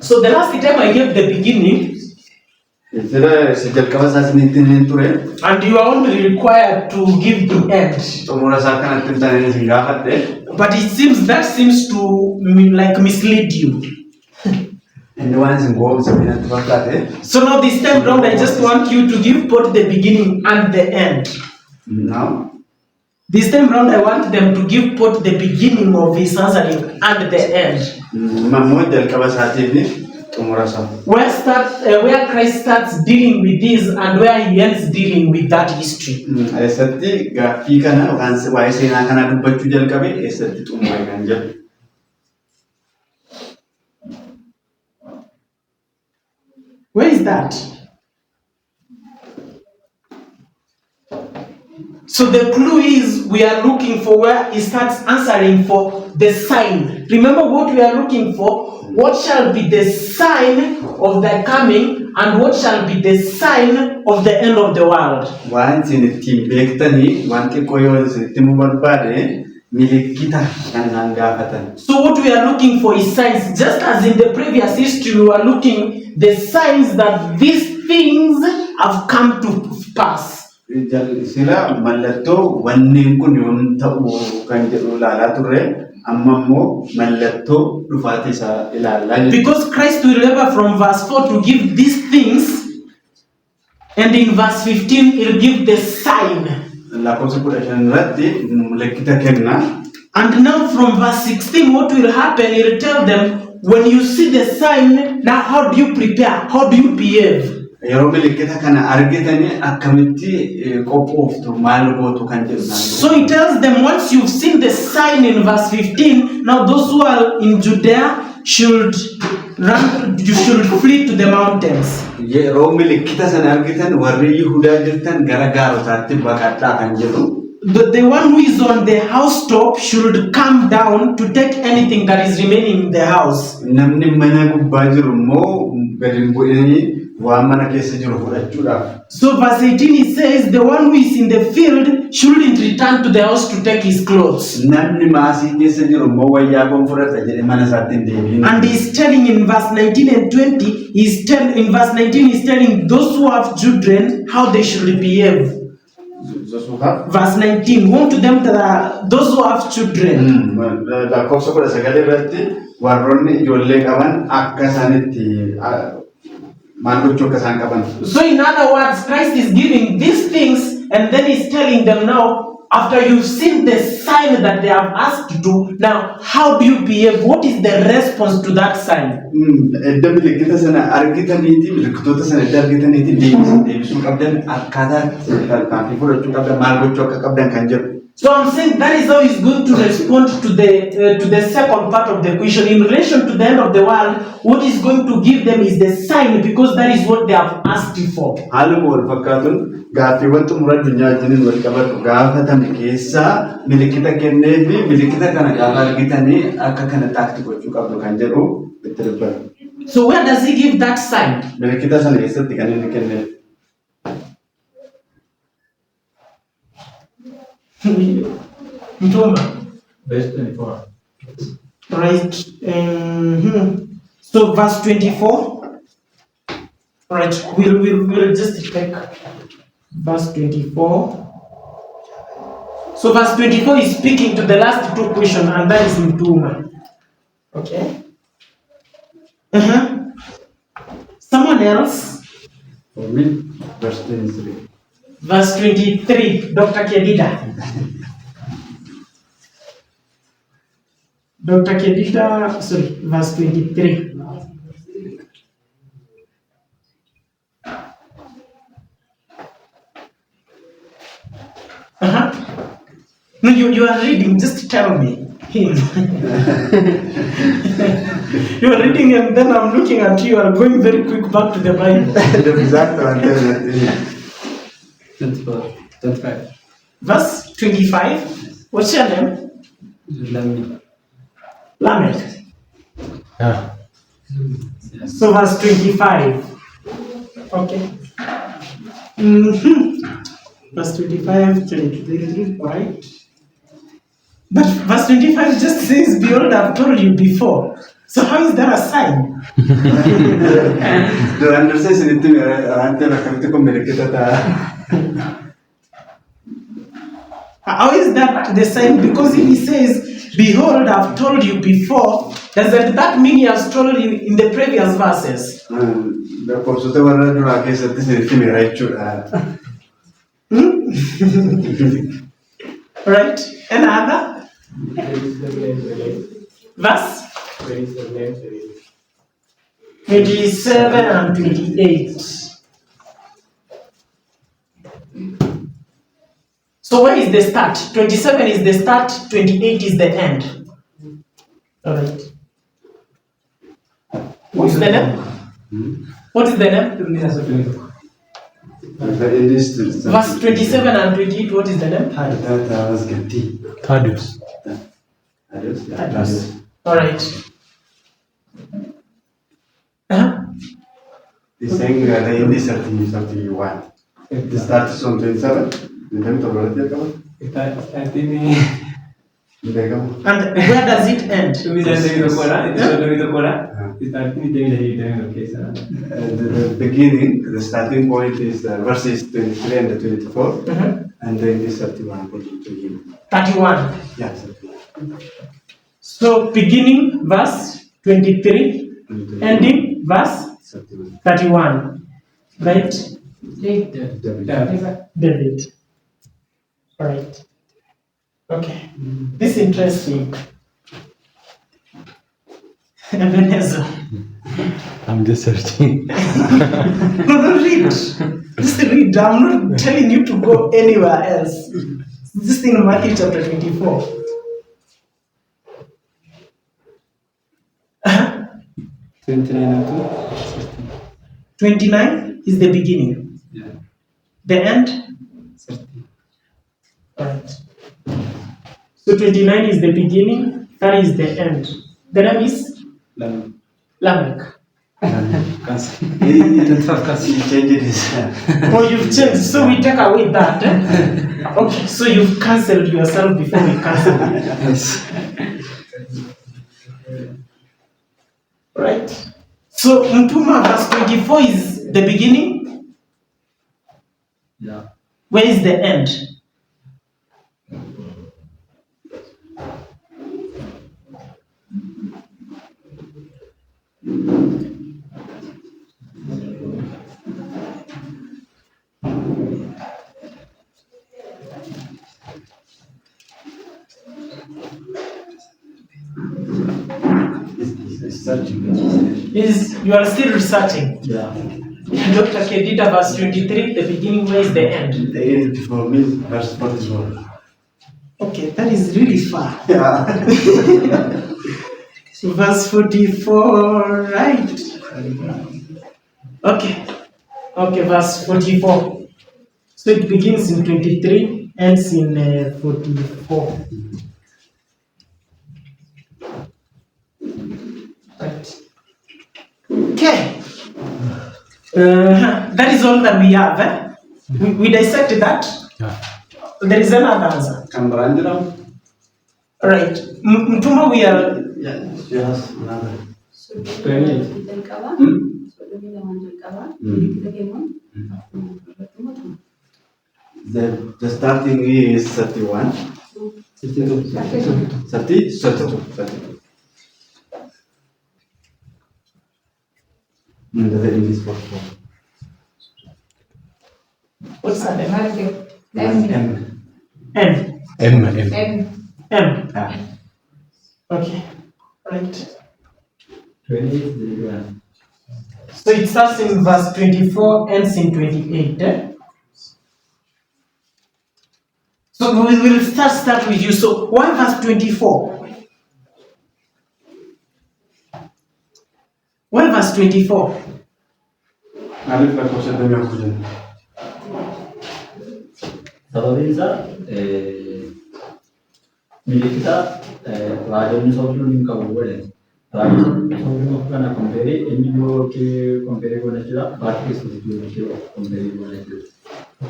So the last time I gave the beginning, and you are only required to give the end. But it seems that seems to mislead you. So now this time round, I just want you to give both the beginning and the end. Now? This time round, I want them to give both the beginning of his answering and the end. Where Christ starts dealing with this and where he ends dealing with that history. Where is that? So the clue is we are looking for where he starts answering for the sign. Remember what we are looking for? What shall be the sign of the coming and what shall be the sign of the end of the world? So what we are looking for is signs. Just as in the previous history we were looking the signs that these things have come to pass. Because Christ will remember from verse 4 to give these things, and in verse 15 he'll give the sign. And now from verse 16 what will happen, he'll tell them, when you see the sign, now how do you prepare? How do you behave? So he tells them, once you've seen the sign in verse 15, now those who are in Judea should run, you should flee to the mountains. The one who is on the housetop should come down to take anything that is remaining in the house. So verse 18 it says, the one who is in the field shouldn't return to the house to take his clothes. And he's telling in verse 19 and 20, in verse 19 he's telling those who have children how they should behave. Verse 19, woe to them that are those who have children. Maal gochuu akka isaan qaban. So in other words, Christ is giving these things and then he's telling them now, after you've seen the sign that they have asked to, now how do you behave? What is the response to that sign? Edda milikkita sana argitaniiti milikkitoota sana edda argitaniiti deebisuu qabdan akkaataa tarkaanfii fudhachuu qabdan maal gochuu akka qabdan kan jedhu. So I'm saying that is how he's going to respond to the second part of the question. In relation to the end of the world, what he's going to give them is the sign, because that is what they have asked for. Haaluma wal fakkaatuun gaaffiiwwan xumura addunyaa wajjiniin wal qabatu gaafatame keessaa milikkita kennee fi milikkita kana gaafa argitanii akka kana taakti gochuu qabdu kan jedhu itti dubbatu. So where does he give that sign? Milikkita sana keessatti kan inni kennee. Mtuma. Verse 24. Right. So verse 24. Right. We'll just take verse 24. So verse 24 is speaking to the last two questions, and that is Mtuma. Okay. Someone else? For me, verse 23. Verse 23, Dr. Kedida. Dr. Kedida, sorry, verse 23. No, you are reading, just tell me. You are reading and then I'm looking at you, you are going very quick back to the Bible. The exact one. 24, 25. Verse 25. What's your name? Lamed. Yeah. So verse 25. Okay. Verse 25, 23, right? But verse 25 just says, behold, I've told you before. So how is that a sign? The understanding is How is that the sign? Because if he says, behold, I've told you before, doesn't that mean he has told you in the previous verses? Right? Another? Verse? 27 and 28. So where is the start? 27 is the start, 28 is the end. Alright. What's the name? What is the name? Verse 27 and 28, what is the name? Thaddeus. Alright. He's saying in this 31. It starts on 27. And where does it end? The beginning, the starting point is verses 23 and 24, and then this 31 according to him. 31. Yeah, 31. So beginning verse 23, ending verse 31. Right? David. Alright. Okay. This is interesting. Ebenezer. I'm just searching. No, read. Just read. I'm not telling you to go anywhere else. This in Matthew chapter 24. 29 is the beginning. Yeah. The end? 30. Alright. So 29 is the beginning, 30 is the end. The name is? Lamech. He changed his. Oh, you've changed. So we take away that. Okay, so you've cancelled yourself before we cancel it. Yes. Right? So Mpuma verse 24 is the beginning. Yeah. Where is the end? You are still researching. Yeah. Dr. Kedita, verse 23, the beginning, where is the end? The end for me is verse 44. Okay, that is really far. Yeah. Verse 44, right? Okay. Okay, verse 44. So it begins in 23, ends in 44. Right. Okay. That is all that we have. We dissected that. Yeah. There is another answer. Kambrandram? Right. Mtuma, we are. Yeah, she has another. 28. The starting is 31. 62. 32. And the end is 44. What's that? M. M. M. Yeah. Okay. Right. 28. So it starts in verse 24, ends in 28. So we will start with you. So why verse 24? Why verse 24? Alif la cosa de mi acuerdo. Sababiin isaa miliikita raajonni sooftuun hin qabu godhan. Raajonni sooftuun kana kompeerii inni yoo kompeerii godhan jira baatti keessatti kompeerii godhan jira.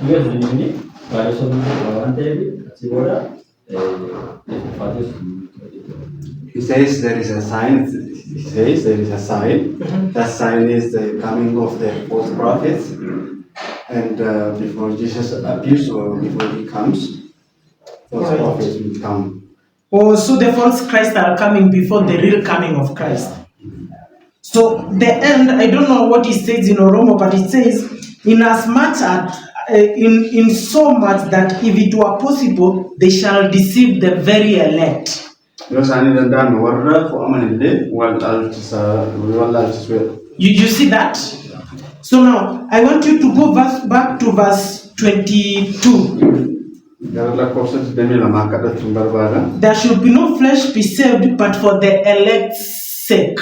Yoo inni raajonni sooftuun qaba waan ta'eef asii booda He says there is a sign. He says there is a sign. That sign is the coming of the false prophets. And before Jesus appears or before he comes, false prophets will come. Oh, so the false Christ are coming before the real coming of Christ. So the end, I don't know what it says in Oromo, but it says, in as much as in so much that if it were possible, they shall deceive the very elect. You see that? So now I want you to go back to verse 22. There should be no flesh be saved, but for the elect's sake.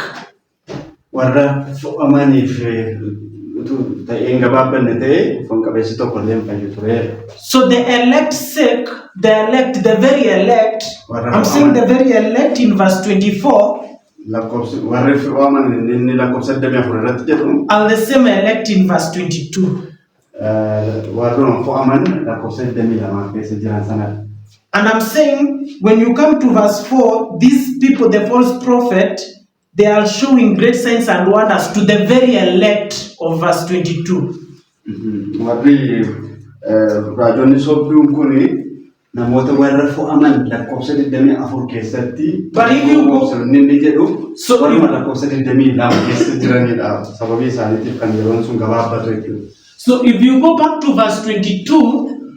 So the elect's sake, the very elect, I'm saying the very elect in verse 24, are the same elect in verse 22. And I'm saying, when you come to verse 4, these people, the false prophet, they are showing great signs and wonders to the very elect of verse 22. But if you go, so if you go back to verse 22,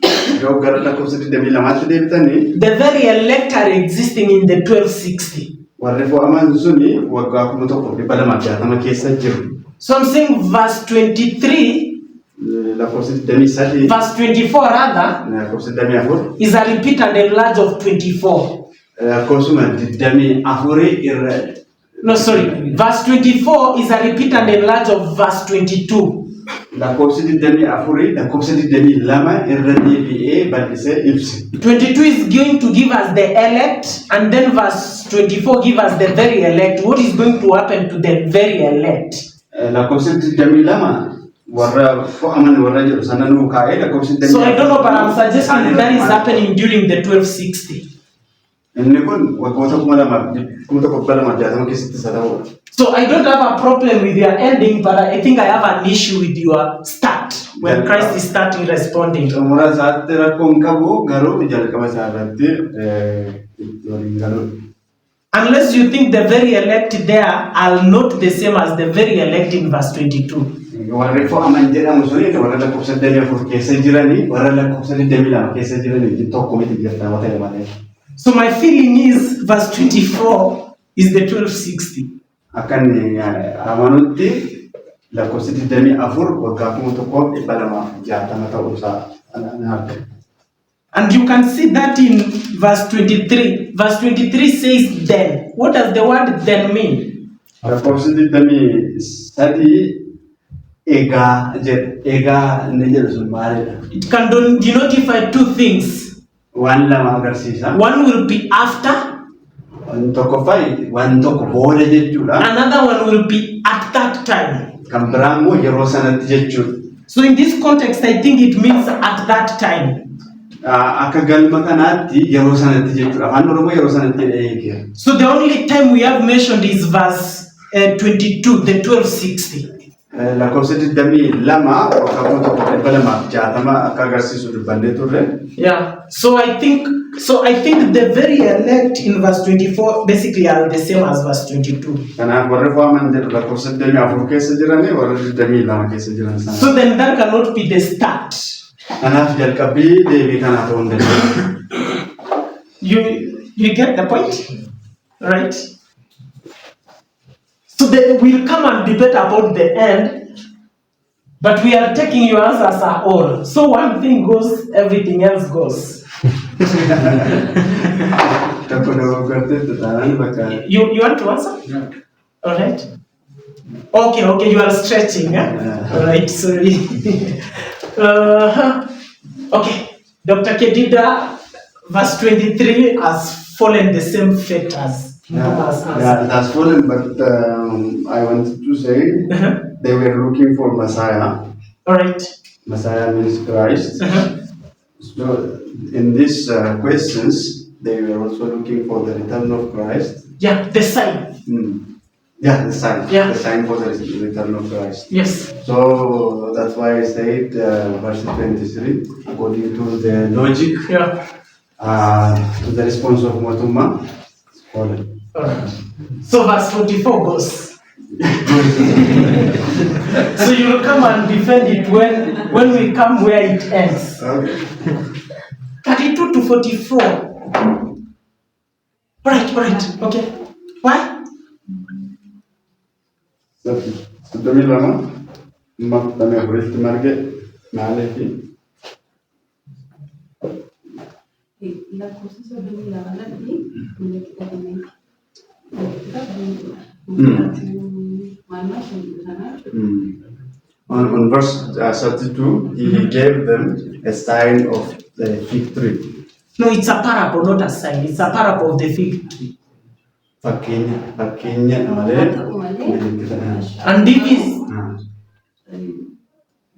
the very elect are existing in the 1260. So I'm saying verse 23, verse 24 rather, is a repeat and enlarge of 24. No, sorry. Verse 24 is a repeat and enlarge of verse 22. 22 is going to give us the elect, and then verse 24 give us the very elect. What is going to happen to the very elect? So I don't know, but I'm suggesting that is happening during the 1260. So I don't have a problem with your ending, but I think I have an issue with your start, when Christ is starting responding. Unless you think the very elect there are not the same as the very elect in verse 22. So my feeling is verse 24 is the 1260. Akan amanutti lakkoofsi 24 waggaa 1260 ta'uu isaa argina. And you can see that in verse 23. Verse 23 says then. What does the word then mean? Lakkoofsi 23 egaa inni jedhu sun maalidha? It can denotify two things. Waan lama agarsiisa. One will be after. Waan tokkoffaa waan tokko booda jechuudha. Another one will be at that time. Kan biraa immoo yeroo sanatti jechuudha. So in this context, I think it means at that time. Akka galma kanaatti yeroo sanatti jechuudha. Afaan Oromoo yeroo sanatti eegee. So the only time we have mentioned is verse 22, the 1260. Lakkoofsa 22 waggaa 1260 akka agarsiisu dubbannee turre. Yeah. So I think the very elect in verse 24 basically are the same as verse 22. Kanaaf warri waaman jedhu lakkoofsa 24 keessa jiranii warra 22 keessa jiran sana. So then that cannot be the start. Kanaaf jalqabbii deebii kanaa ta'uu hin danda'u. You get the point? Right? So we'll come and debate about the end, but we are taking your answers are all. So one thing goes, everything else goes. You want to answer? Yeah. All right. Okay, you are stretching. All right, sorry. Okay, Dr. Kedida, verse 23 has fallen the same fate as Thomas. Yeah, that's fallen, but I wanted to say they were looking for Messiah. All right. Messiah means Christ. So in these questions, they were also looking for the return of Christ. Yeah, the sign. Yeah, the sign. Yeah. The sign for the return of Christ. Yes. So that's why I said verse 23, according to the logic, to the response of Motuma, it's fallen. All right. So verse 44 goes. So you will come and defend it when we come where it ends. Okay. 32 to 44. Right. Okay. Why? So demi lama, mak dami aburit marge, maalefi. La cosa sobre la lagi, punya kita ini. Kita On verse 32, he gave them a sign of the fig tree. No, it's a parable, not a sign. It's a parable of the fig tree. Fakkinya malee. And this is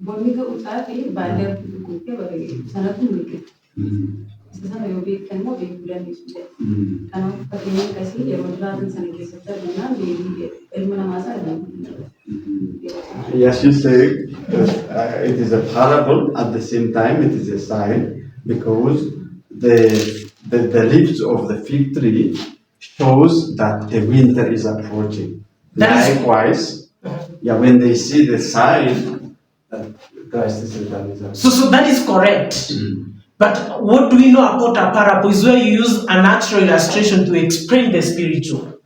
bonni ka utaafi baadiyyaa guuttee bareedee sanatu mul'ata. Sana yoo beektan immoo beekuu dandeessu. Kanaaf fakkeenya akkasii yeroo jiraatan sana keessatti argamnaan beekuu ilma namaa sana. Yes, you say it is a parable. At the same time, it is a sign because the leaves of the fig tree shows that the winter is approaching. Likewise, when they see the sign that Christ is returning. So that is correct. But what do we know about a parable is where you use a natural illustration to explain the spiritual.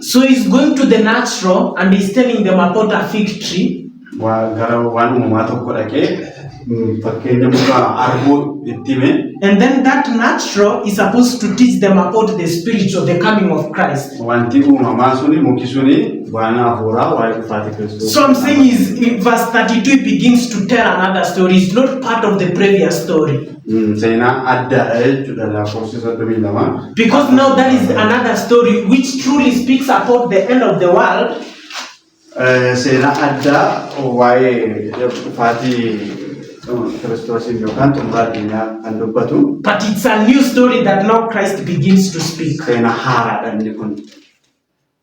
So he's going to the natural and he's telling them about a fig tree. And then that natural is supposed to teach them about the spiritual, the coming of Christ. So I'm saying is in verse 32 it begins to tell another story. It's not part of the previous story. Because now that is another story which truly speaks about the end of the world. But it's a new story that now Christ begins to speak.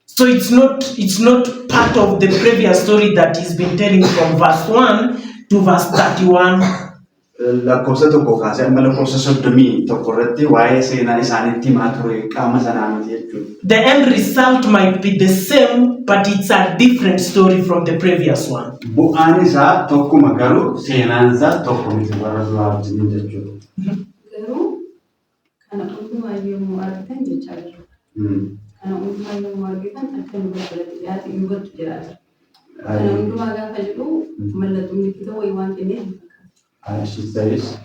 So it's not part of the previous story that he's been telling from verse 1 to verse 31 lakkoofsa tokko kaasee amma lakkoofsa 31 irratti waa'ee seenaa isaaniitti himaa ture qaama sanaa miti jechuudha. The end result might be the same, but it's a different story from the previous one. Bu'aan isaa tokkuma garuu seenaan isaa tokko miti warra duraa wajjin jechuudha. Garuu kana hundumaa yommuu argitan jechaa jiru. Kana hundumaa yommuu argitan akka nu barbaadate dhiyaate hin gochuu jiraata. Kana hundumaa gaafa jedhu mallattoon itti ta'u waan kennee She says,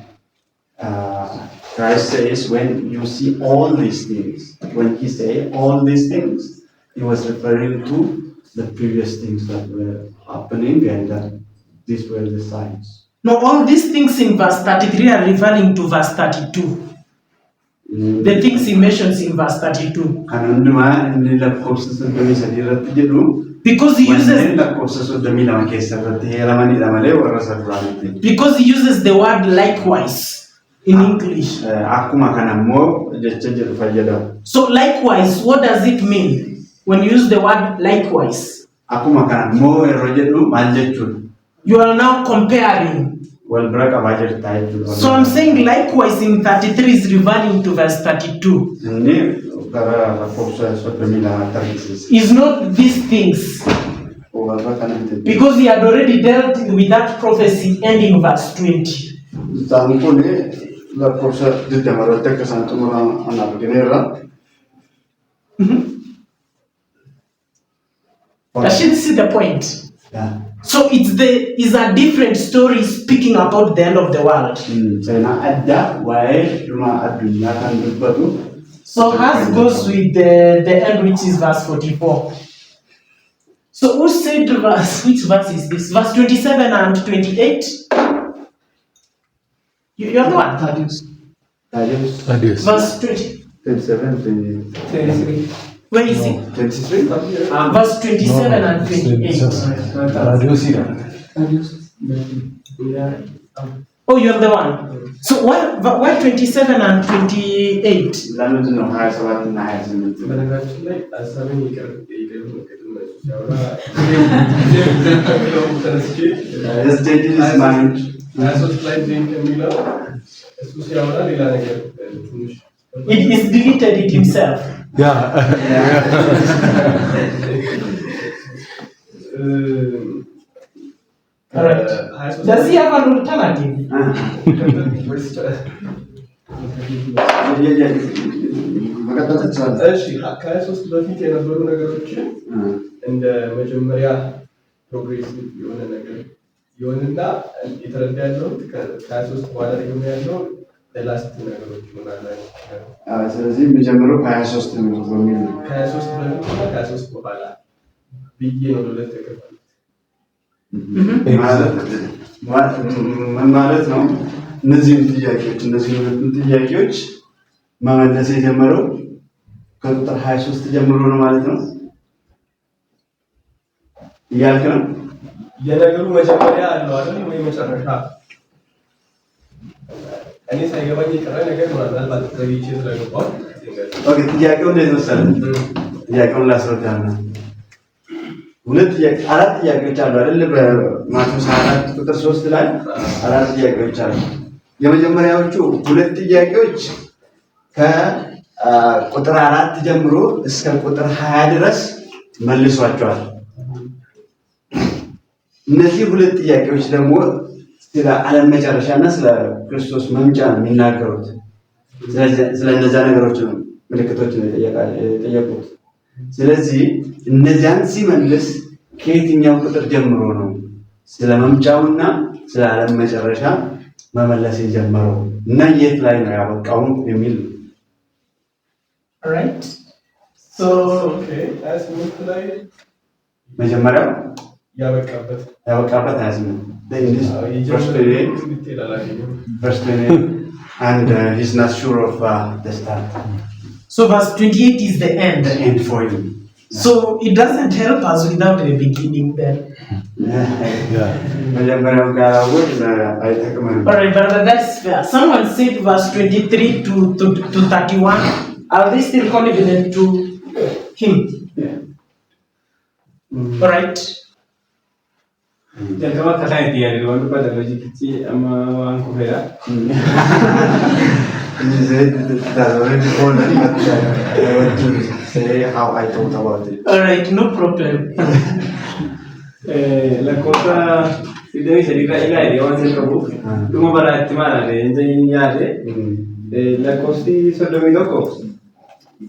Christ says, when you see all these things, when he said all these things, he was referring to the previous things that were happening, and these were the signs. No, all these things in verse 33 are referring to verse 32. The things he mentions in verse 32. Because he uses the word likewise in English. So likewise, what does it mean when you use the word likewise? You are now comparing. So I'm saying likewise in 33 is referring to verse 32. Is not these things. Because he had already dealt with that prophecy ending verse 20. I should see the point. Yeah. So it's a different story speaking about the end of the world. So as goes with the end, which is verse 44. So who said which verse is this? Verse 27 and 28? You're the one. Verse 20. 27, 33. Where is it? 23? Verse 27 and 28. Oh, you're the one. So why 27 and 28? His date is mine. It is deleted it himself. Yeah. Alright. Does he have an alternative? ከሶስት በፊት የነበሩ ነገሮችን እንደ መጀመሪያ ፕሮግሬሲቭ የሆነ ነገር ይሆንና የተረዳ ያለው ከ23 በኋላ ደግሞ ያለው ላስት ነገሮች ይሆናል። ስለዚህ የሚጀምረው ከ23 ነው በሚል ከ23 በፊትና ከ23 በኋላ ብዬ ነው ለሁለት ተከፋፍሏል። ማለት ነው። እነዚህን ጥያቄዎች መመለስ የጀመረው ከቁጥር 23 ጀምሮ ነው ማለት ነው እያልክ ነው። የነገሩ መጀመሪያ አለው አይደል ወይ መጨረሻ? እኔ ሳይገባኝ የቀረ ነገር ነው አይደል? ባትዘግይቼ ስለገባው ኦኬ። ጥያቄው እንዴት መሰለህ? ጥያቄውን ላስረዳና አራት ጥያቄዎች አሉ አይደል? በማቴዎስ 4 ቁጥር 3 ላይ አራት ጥያቄዎች አሉ። የመጀመሪያዎቹ ሁለት ጥያቄዎች ከቁጥር 4 ጀምሮ እስከ ቁጥር 20 ድረስ መልሷቸዋል። እነዚህ ሁለት ጥያቄዎች ደግሞ ስለ ዓለም መጨረሻና ስለ ክርስቶስ መምጫ ነው የሚናገሩት። ስለ እነዚያ ነገሮች ነው ምልክቶችን የጠየቁት። ስለዚህ እነዚያን ሲመልስ ከየትኛው ቁጥር ጀምሮ ነው ስለ መምጫውና ስለ ዓለም መጨረሻ መመለስ የጀመረው እና የት ላይ ነው ያበቃው የሚል Alright. So okay, as moved ላይ መጀመሪያው ያበቃበት 28 verse 28 and he's not sure of the start. So verse 28 is the end. The end for him. So it doesn't help us without a beginning then. Alright, but that's fair. Someone said verse 23 to 31. Are they still confident to him? Yeah. Alright. Jalqaba kataa itti yaadde waan dubbata loojikichi amma waan kufeera. That's already fallen, but I want to say how I thought about it. Alright, no problem. Lakkoofsa 23 irraa ilaalee waan sin qabuuf dhuma baraatti maalaadha inni yaade lakkoofsi 31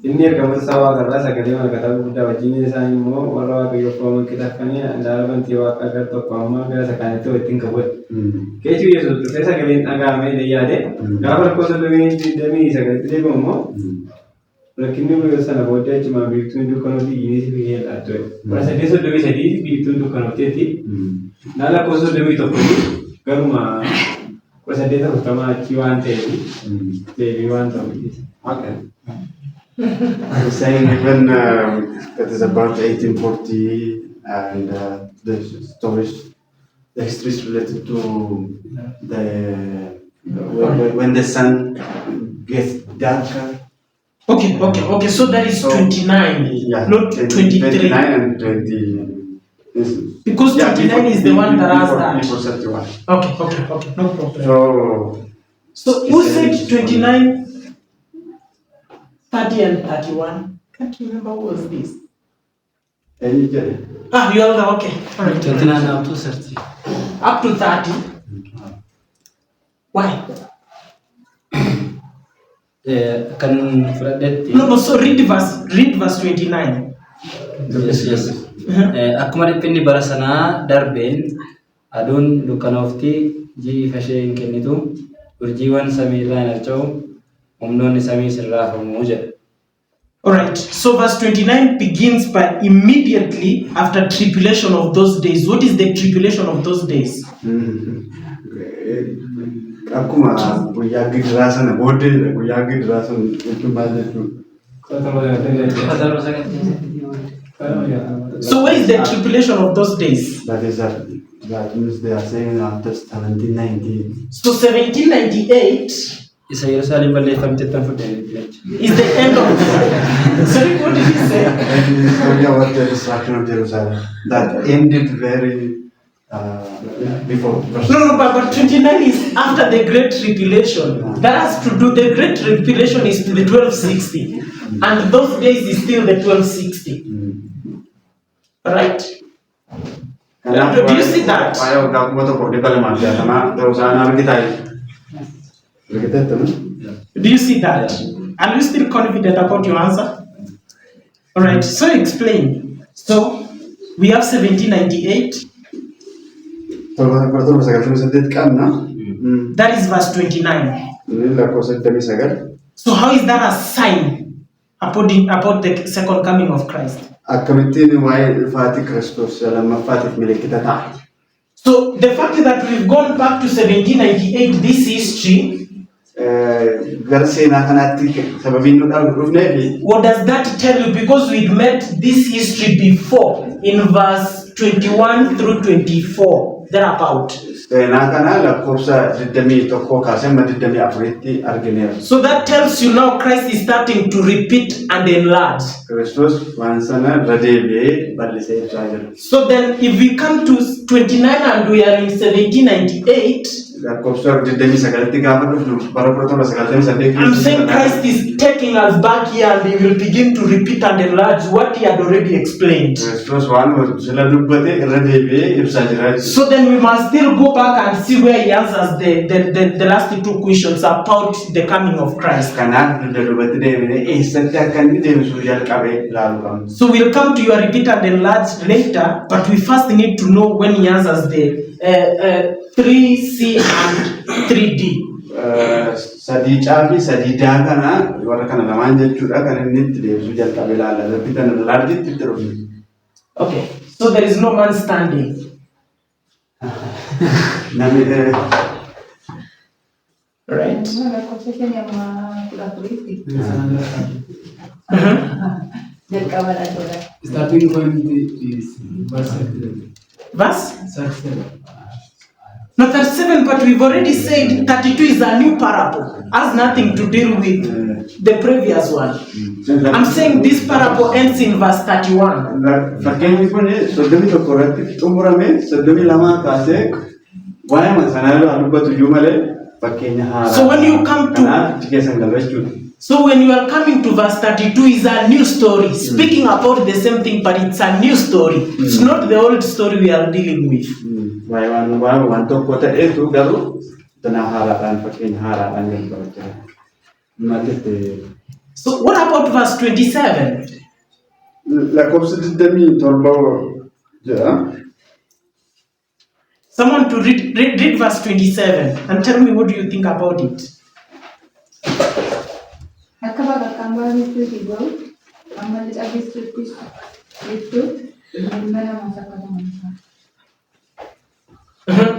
inni ergamoota isaa waaqarraa sagalee malakataa guddaa wajjin isaan immoo warra waaqayyoof waaman kitaabanii handaara bantii waaqa gara tokko ammaa gara sakaanitti wajjin qabuudha. Keechuu Yesuus dhufee sagaleen dhaga'amee illee yaade gaafa lakkoofsa 29 deebi'u immoo rakkinni guyyaa sana booddee achumaan biiftuun dukkanootti iyyinisi fi yeedhaa ture. Bara 833 biiftuun dukkanooteetti naa lakkoofsa 31 garuma 840 achi waan ta'eef deebii waan ta'uuf. Okay. I'm saying even it is about 1840 and the stories, the history is related to the when the sun gets darker. Okay. So that is 29, Yeah, not 23. 29 and 20. Because 29 is the one that has that. Before 31. Okay, no problem. So who said 29, 30 and 31? Can't remember what was this. You all know, okay. All right. 29 up to 30. Up to 30. Why? Kan fudhadhetti. No, so read verse 29. Yes. Akkuma dhiphinni bara sanaa darbeen aduun dukkanoofti ji'i ishee hin kennitu urjiiwwan samii irraa hin harca'u humnoonni samii sirraafamu jedha. Alright, so verse 29 begins by immediately after tribulation of those days. What is the tribulation of those days? Akkuma guyyaa gidiraa sana booddee guyyaa gidiraa sana jechuun maal jechuudha? So where is the tribulation of those days? That means they are saying after 1798. So 1798 Isa Yerusaalem balleeffamtetti fudhate. is the end of sorry, what did he say? About the destruction of Jerusalem. That ended very before. No, but 29 is after the Great Tribulation. That has to do, the Great Tribulation is to the 1260. And those days is still the 1260. Right? Do you see that? Do you see that? Are you still confident about your answer? Alright, so explain. So, we have 1798. That is verse 29. So how is that a sign about the second coming of Christ? So the fact that we've gone back to 1798, this history, what does that tell you? Because we'd met this history before in verse 21 through 24, thereabout. So that tells you now Christ is starting to repeat and enlarge. So then if we come to 29 and we are in 1798, I'm saying Christ is taking us back here and he will begin to repeat and enlarge what he had already explained. So then we must still go back and see where he answers the last two questions about the coming of Christ. So we'll come to your repeat and enlarge later, but we first need to know when he answers the 3C and 3D. Okay, so there is no man standing. Right? Starting point is verse 37. Verse? 37. No, 37, but we've already said 32 is a new parable. Has nothing to do with the previous one. I'm saying this parable ends in verse 31. Fakkeenya kun soddomii tokko irratti xumurame soddomii lama kaasee waa'ee masanaaloo dubbatu iyyuu malee fakkeenya haaraa. So when you come to keessan galfachuudha. So when you are coming to verse 32 is a new story, speaking about the same thing, but it's a new story. It's not the old story we are dealing with. Waan tokko ta'eetu garuu tana haaraadhaan fakkeenya haaraadhaan galfachaa. So what about verse 27? Lakkoofsa 27 jedha. Someone to read verse 27 and tell me what do you think about it.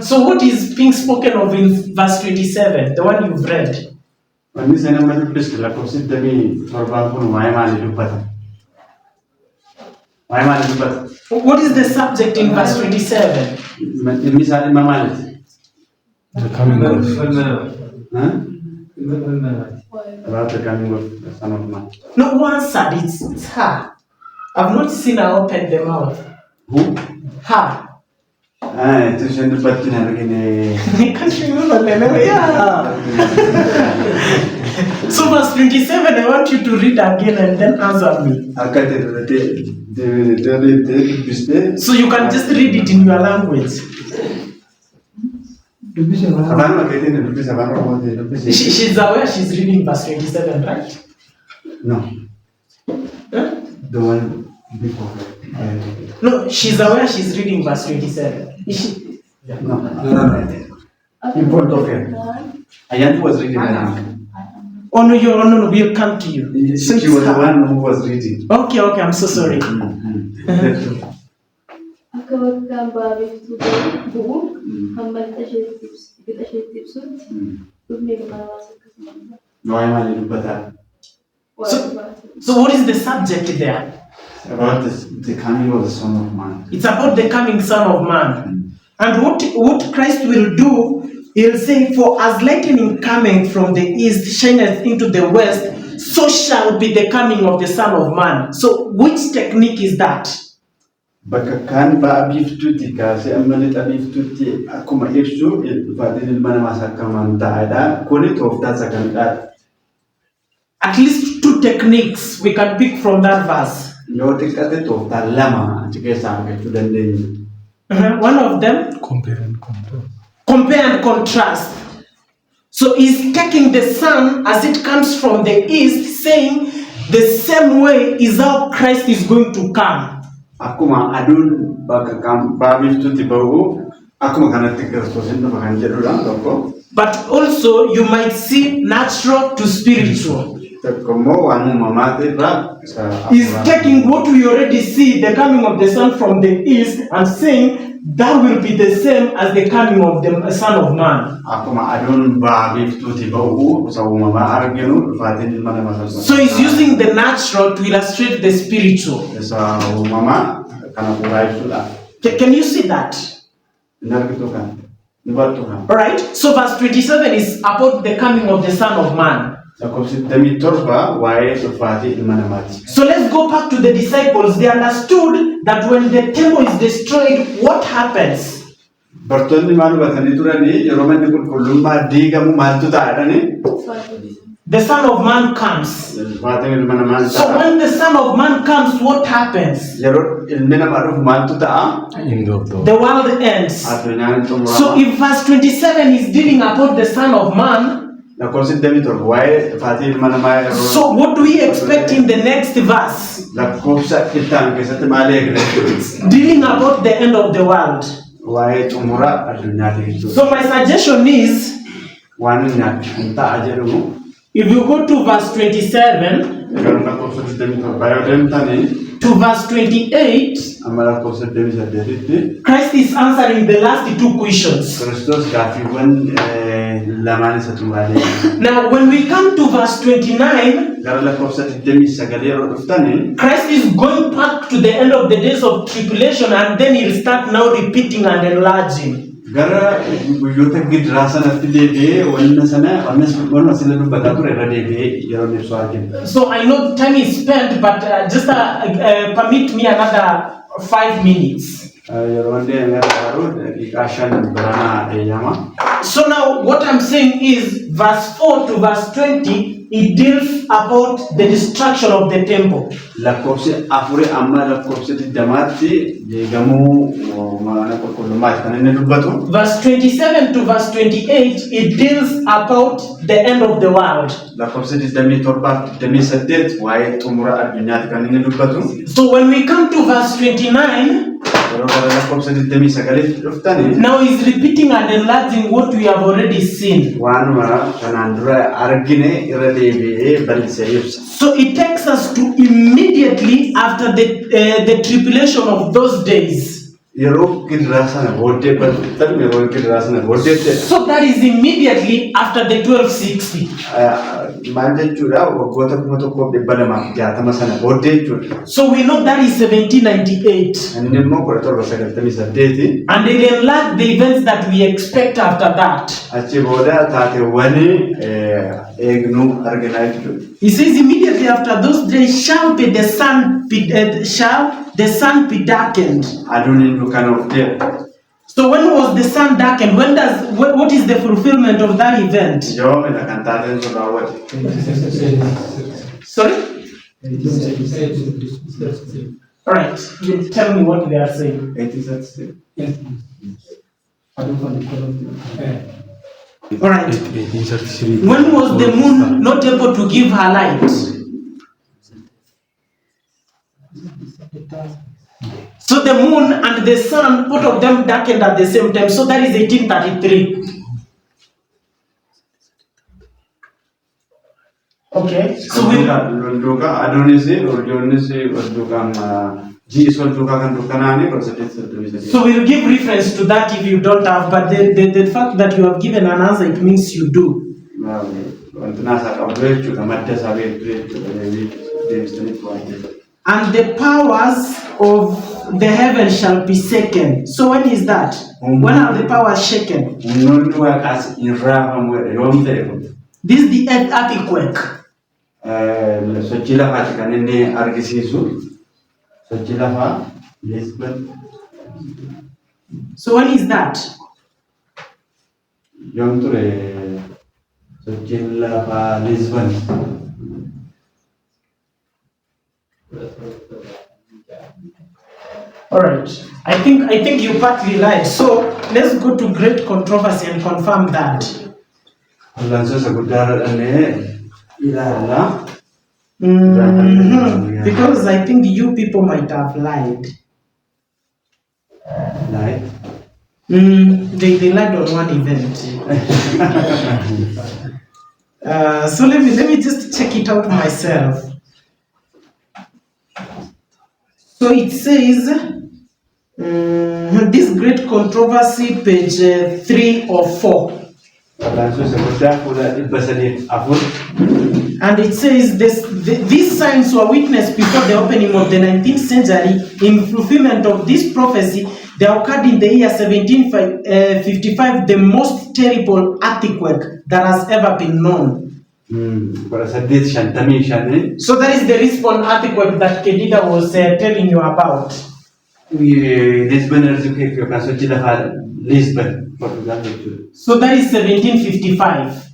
So what is being spoken of in verse 27, the one you've read? Wanni sana mali dubbiste lakkoofsa 27 kun waa'ee maalii dubbata? Waa'ee maalii dubbata? What is the subject in verse 27? Inni isaa dhimma maaliiti? The coming of About the coming of the Son of Man. No one said it's her. I've not seen her open the mouth. Who? Her. Itu saya dapatkan hari ini. I can't remember the name. Yeah. So verse 27, I want you to read again and then answer me. So you can just read it in your language. She's aware she's reading verse 27, right? No. Huh? The one before. No, she's aware she's reading verse 27. Is she? No. In front of her. Ayan was reading that. Oh no, we'll come to you. She was the one who was reading. Okay, I'm so sorry. So what is the subject there? About the coming of the Son of Man. It's about the coming Son of Man. And what Christ will do, he'll say, for as lightning coming from the east shineth into the west, so shall be the coming of the Son of Man. So which technique is that? Bakka kan ba'abiftuuti kaasee ammallee xabiftuuti akkuma ibsu dhufaatiin ilma namaas akka amantaadha. Kuni tooftaa sagantaadha. At least two techniques we can pick from that verse. Yoo xiqqaate tooftaa lama achi keessaa argachuu dandeenya. One of them, compare and contrast. Compare and contrast. So he's taking the sun as it comes from the east, saying the same way is how Christ is going to come. Akkuma aduun bakka kan ba'abiftuuti ba'u akkuma kanatti Kiristoosiin dhufa kan jedhudha tokko. But also you might see natural to spiritual. He's taking what we already see, the coming of the sun from the east, and saying that will be the same as the coming of the Son of Man. So he's using the natural to illustrate the spiritual. Can you see that? Alright, so verse 27 is about the coming of the Son of Man. So let's go back to the disciples. They understood that when the temple is destroyed, what happens? The Son of Man comes. So when the Son of Man comes, what happens? The world ends. So if verse 27 is dealing about the Son of Man, so what do we expect in the next verse? Dealing about the end of the world. So my suggestion is, if you go to verse 27 to verse 28, Christ is answering the last two questions. Now when we come to verse 29, Christ is going back to the end of the days of tribulation, and then he'll start now repeating and enlarging. Gara guyyoota gidiraa sanatti deebi'ee wanna sana wanna sila dubbataa ture irra deebi'ee yeroo ibsu argina. So I know time is spent, but just permit me another 5 minutes. Yeroo deemee garuu daqiiqaa 5 biranaa eeyyama. So now what I'm saying is verse 4 to verse 20, it deals about the destruction of the temple. Lakkoofsi afuri amma lakkoofsi 20tti deegamuu mana qulqullummaati kan inni dubbatu. Verse 27 to verse 28, it deals about the end of the world. Lakkoofsi 27-28 waa'ee xumura addunyaati kan inni dubbatu. So when we come to verse 29, now he's repeating and enlarging what we have already seen. So it takes us to immediately after the tribulation of those days. So that is immediately after the 1260. So we know that is 1798. And they enlarge the events that we expect after that. He says immediately after those days shall the sun be darkened. So when was the sun darkened? What is the fulfillment of that event? Sorry? All right, you tell me what they are saying. All right. When was the moon not able to give her light? So the moon and the sun, both of them darkened at the same time. So that is 1833. Okay. So we will give reference to that if you don't have, but the fact that you have given an answer, it means you do. And the powers of the heaven shall be shaken. So when is that? When are the powers shaken? This is the earthquake. So when is that? All right. I think you partly lied. So let's go to great controversy and confirm that. Because I think you people might have lied. Lied? They lied on one event. So let me just check it out myself. So it says, this great controversy, page 3 or 4. And it says these signs were witnessed before the opening of the 19th century. In fulfillment of this prophecy, they occurred in the year 1755, the most terrible earthquake that has ever been known. So that is the Lisbon earthquake that Kedida was telling you about. So that is 1755.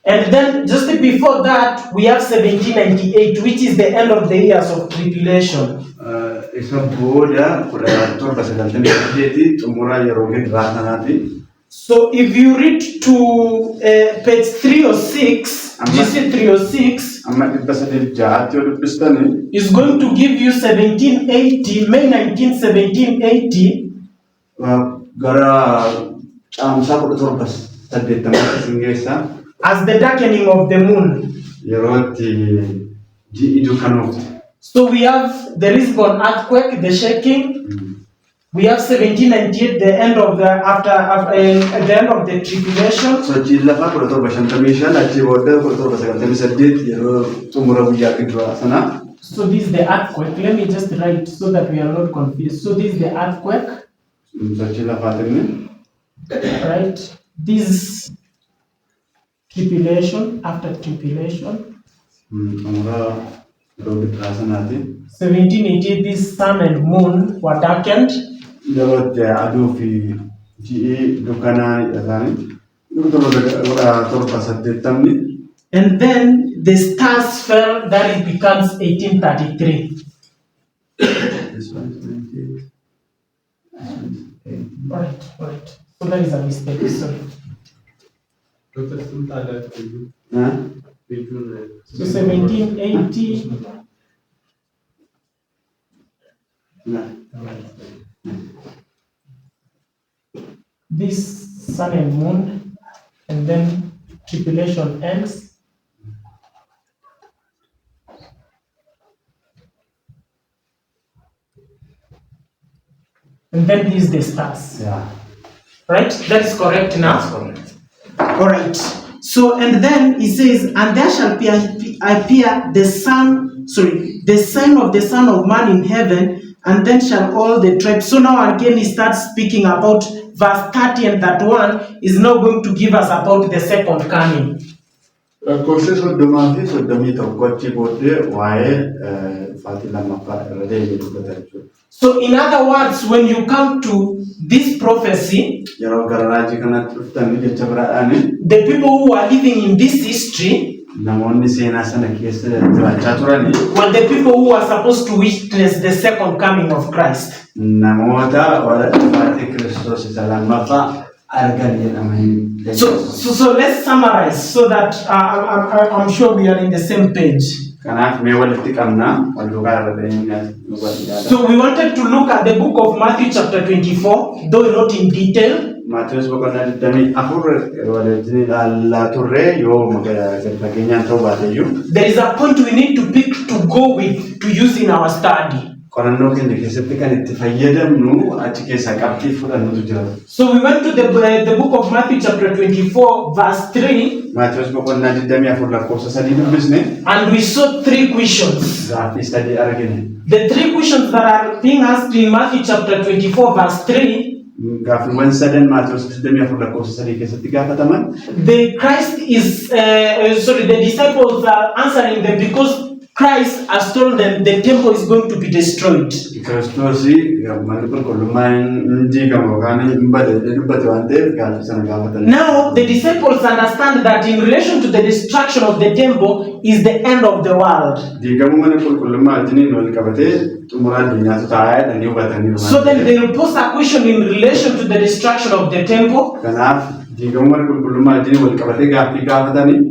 And then just before that, we have 1798, which is the end of the years of tribulation. So if you read to page 306, you see 306, is going to give you 1780, May 19, 1780. As the darkening of the moon. So we have the Lisbon earthquake, the shaking. We have 1798, the end of the the end of the tribulation. So this is the earthquake. Let me just write so that we are not confused. So this is the earthquake. Right? This tribulation after tribulation. 1780, this sun and moon were darkened. And then the stars fell, that it becomes 1833. This one is 98. Right. So that is a mistake, sorry. So 1780. This sun and moon, and then tribulation ends. And then these the stars. Yeah. Right? That is correct now? That's correct. All right. So, and then he says, and there shall appear the sign of the Son of Man in heaven, and then shall all the tribes. So now again he starts speaking about verse 30 and that one is now going to give us about the second coming. So in other words, when you come to this prophecy, the people who are living in this history were the people who are supposed to witness the second coming of Christ. So let's summarize so that I'm sure we are in the same page. So we wanted to look at the book of Matthew chapter 24, though not in detail. There is a point we need to pick to go with to use in our study. So we went to the book of Matthew chapter 24 verse 3, and we saw three questions. The three questions that are being asked in Matthew chapter 24 verse 3, the disciples are answering them because Christ has told them the temple is going to be destroyed. Now the disciples understand that in relation to the destruction of the temple is the end of the world. So then they will pose a question in relation to the destruction of the temple,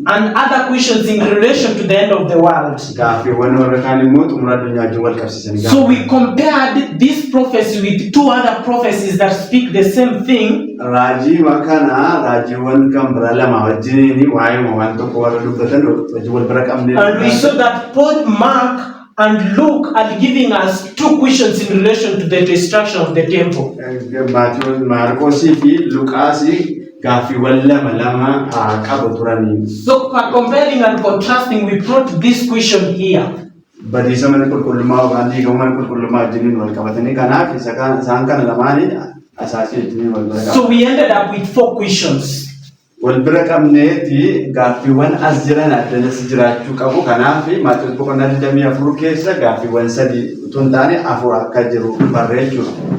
and other questions in relation to the end of the world. So we compared this prophecy with two other prophecies that speak the same thing. And we saw that both Mark and Luke are giving us two questions in relation to the destruction of the temple. So for comparing and contrasting, we brought this question here. So we ended up with four questions.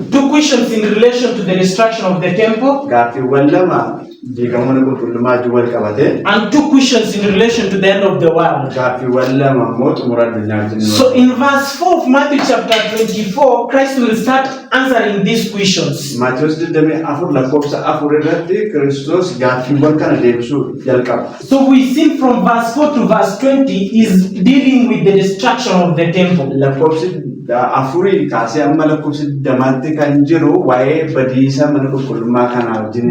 Two questions in relation to the destruction of the temple, and two questions in relation to the end of the world. So in verse 4 of Matthew chapter 24, Christ will start answering these questions. So we see from verse 4 to verse 20 is dealing with the destruction of the temple.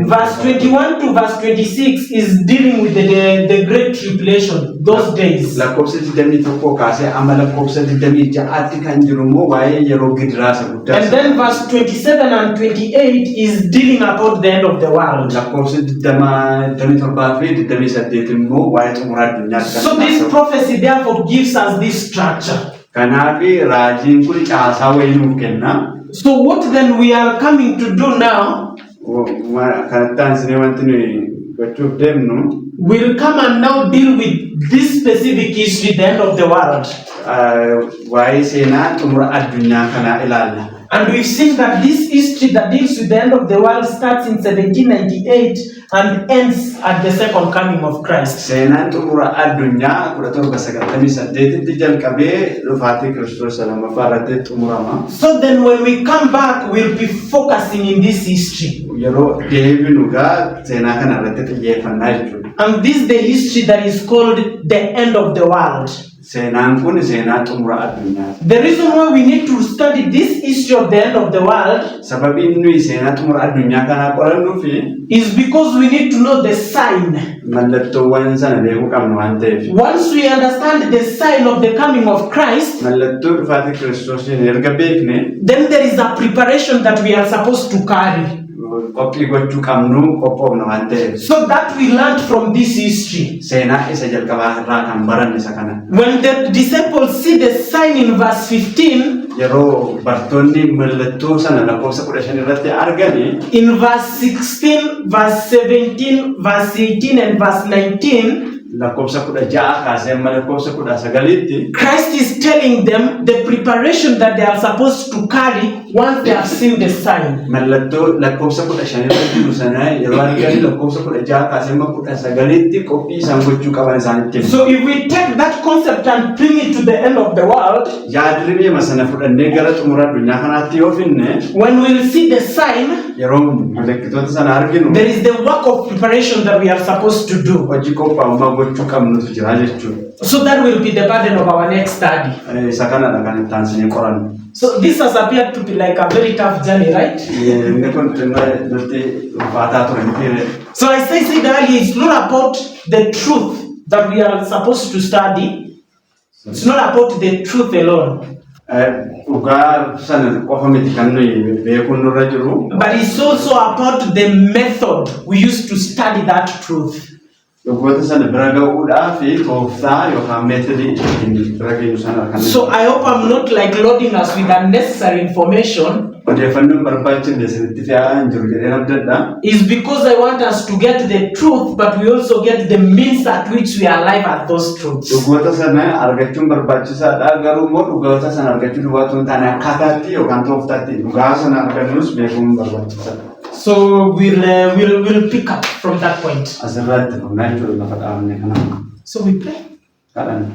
Verse 21 to verse 26 is dealing with the great tribulation, those days. And then verse 27 and 28 is dealing about the end of the world. So this prophecy therefore gives us this structure. Kanafi raajiin kun caasaa wayii nuuf kenna. So what then we are coming to do now? Kanattaan sinee wanti nuyi gochuuf deemnu. We'll come and now deal with this specific history, the end of the world. Waa'ee seenaa xumura addunyaa kanaa ilaalla. And we've seen that this history that deals with the end of the world starts in 1798 and ends at the second coming of Christ. Seenaan xumura addunyaa 1798tti jalqabee dhufaatii Kiristoos lammaffaa irratti xumurama. So then when we come back, we'll be focusing in this history. Yeroo deebinu gaa seenaa kana irratti xiyyeeffannaa jechuudha. And this is the history that is called the end of the world. Seenaan kun seenaa xumura addunyaa. The reason why we need to study this history of the end of the world sababiin nuyi seenaa xumura addunyaa kana qorannuufi is because we need to know the sign. Mallattoowwan sana beekuu qabna waan ta'eef. Once we understand the sign of the coming of Christ, mallattoo dhufaatii Kiristoosiin erga beekne, then there is a preparation that we are supposed to carry. Qophii gochuu qabnu qophoofna waan ta'eef. So that we learned from this history. Seenaa isa jalqabaa irraa kan baranne isa kana. When the disciples see the sign in verse 15, yeroo bartoonni mallattoo sana lakkoofsa 15 irratti argani, in verse 16, verse 17, verse 18 and verse 19, lakkoofsa 16 kaasee amma lakkoofsa 19tti, Christ is telling them the preparation that they are supposed to carry once they have seen the sign. Mallattoo lakkoofsa 15 irratti jiru sana yeroo argani lakkoofsa 16 kaasee amma 19tti qophii isaan gochuu qaban isaanitti. So if we take that concept and bring it to the end of the world, yaadrimee masana fudhannee gara xumura addunyaa kanaatti yoo finne, when we will see the sign, yeroo mallattoo sana arginu, there is the work of preparation that we are supposed to do. hojii qophaa'ummaa gochuu qabnutu jira jechuudha. So that will be the burden of our next study. Isa kanadha kan itti aansinee qorannu. So this has appeared to be like a very tough journey, right? Inni kun nuti ulfaataa ture miti. So I said earlier, it's not about the truth that we are supposed to study. It's not about the truth alone. Dhugaa sana qofa miti kan nuyi beekuun nurra jiru. But it's also about the method we use to study that truth. Dhugoota sana bira ga'uudhaaf tooftaa yookaan meetodii ittiin bira ga'u sana kan. So I hope I'm not like loading us with unnecessary information. Odeeffannoon barbaachifne sirriitti fe'aa hin jiru jedhee abdadha. Is because I want us to get the truth, but we also get the means at which we arrive at those truths. Dhugoota sana argachuun barbaachisaadha. Garuu immoo dhugoota sana argachuu duwwaatu hin taane akkaataatti yookaan tooftaatti dhugaa sana argannus beekuun barbaachisaadha. So we'll pick up from that point. Asirratti fufnaa jechuudha lafa dhaabne kana. So we pray. Kadhanna.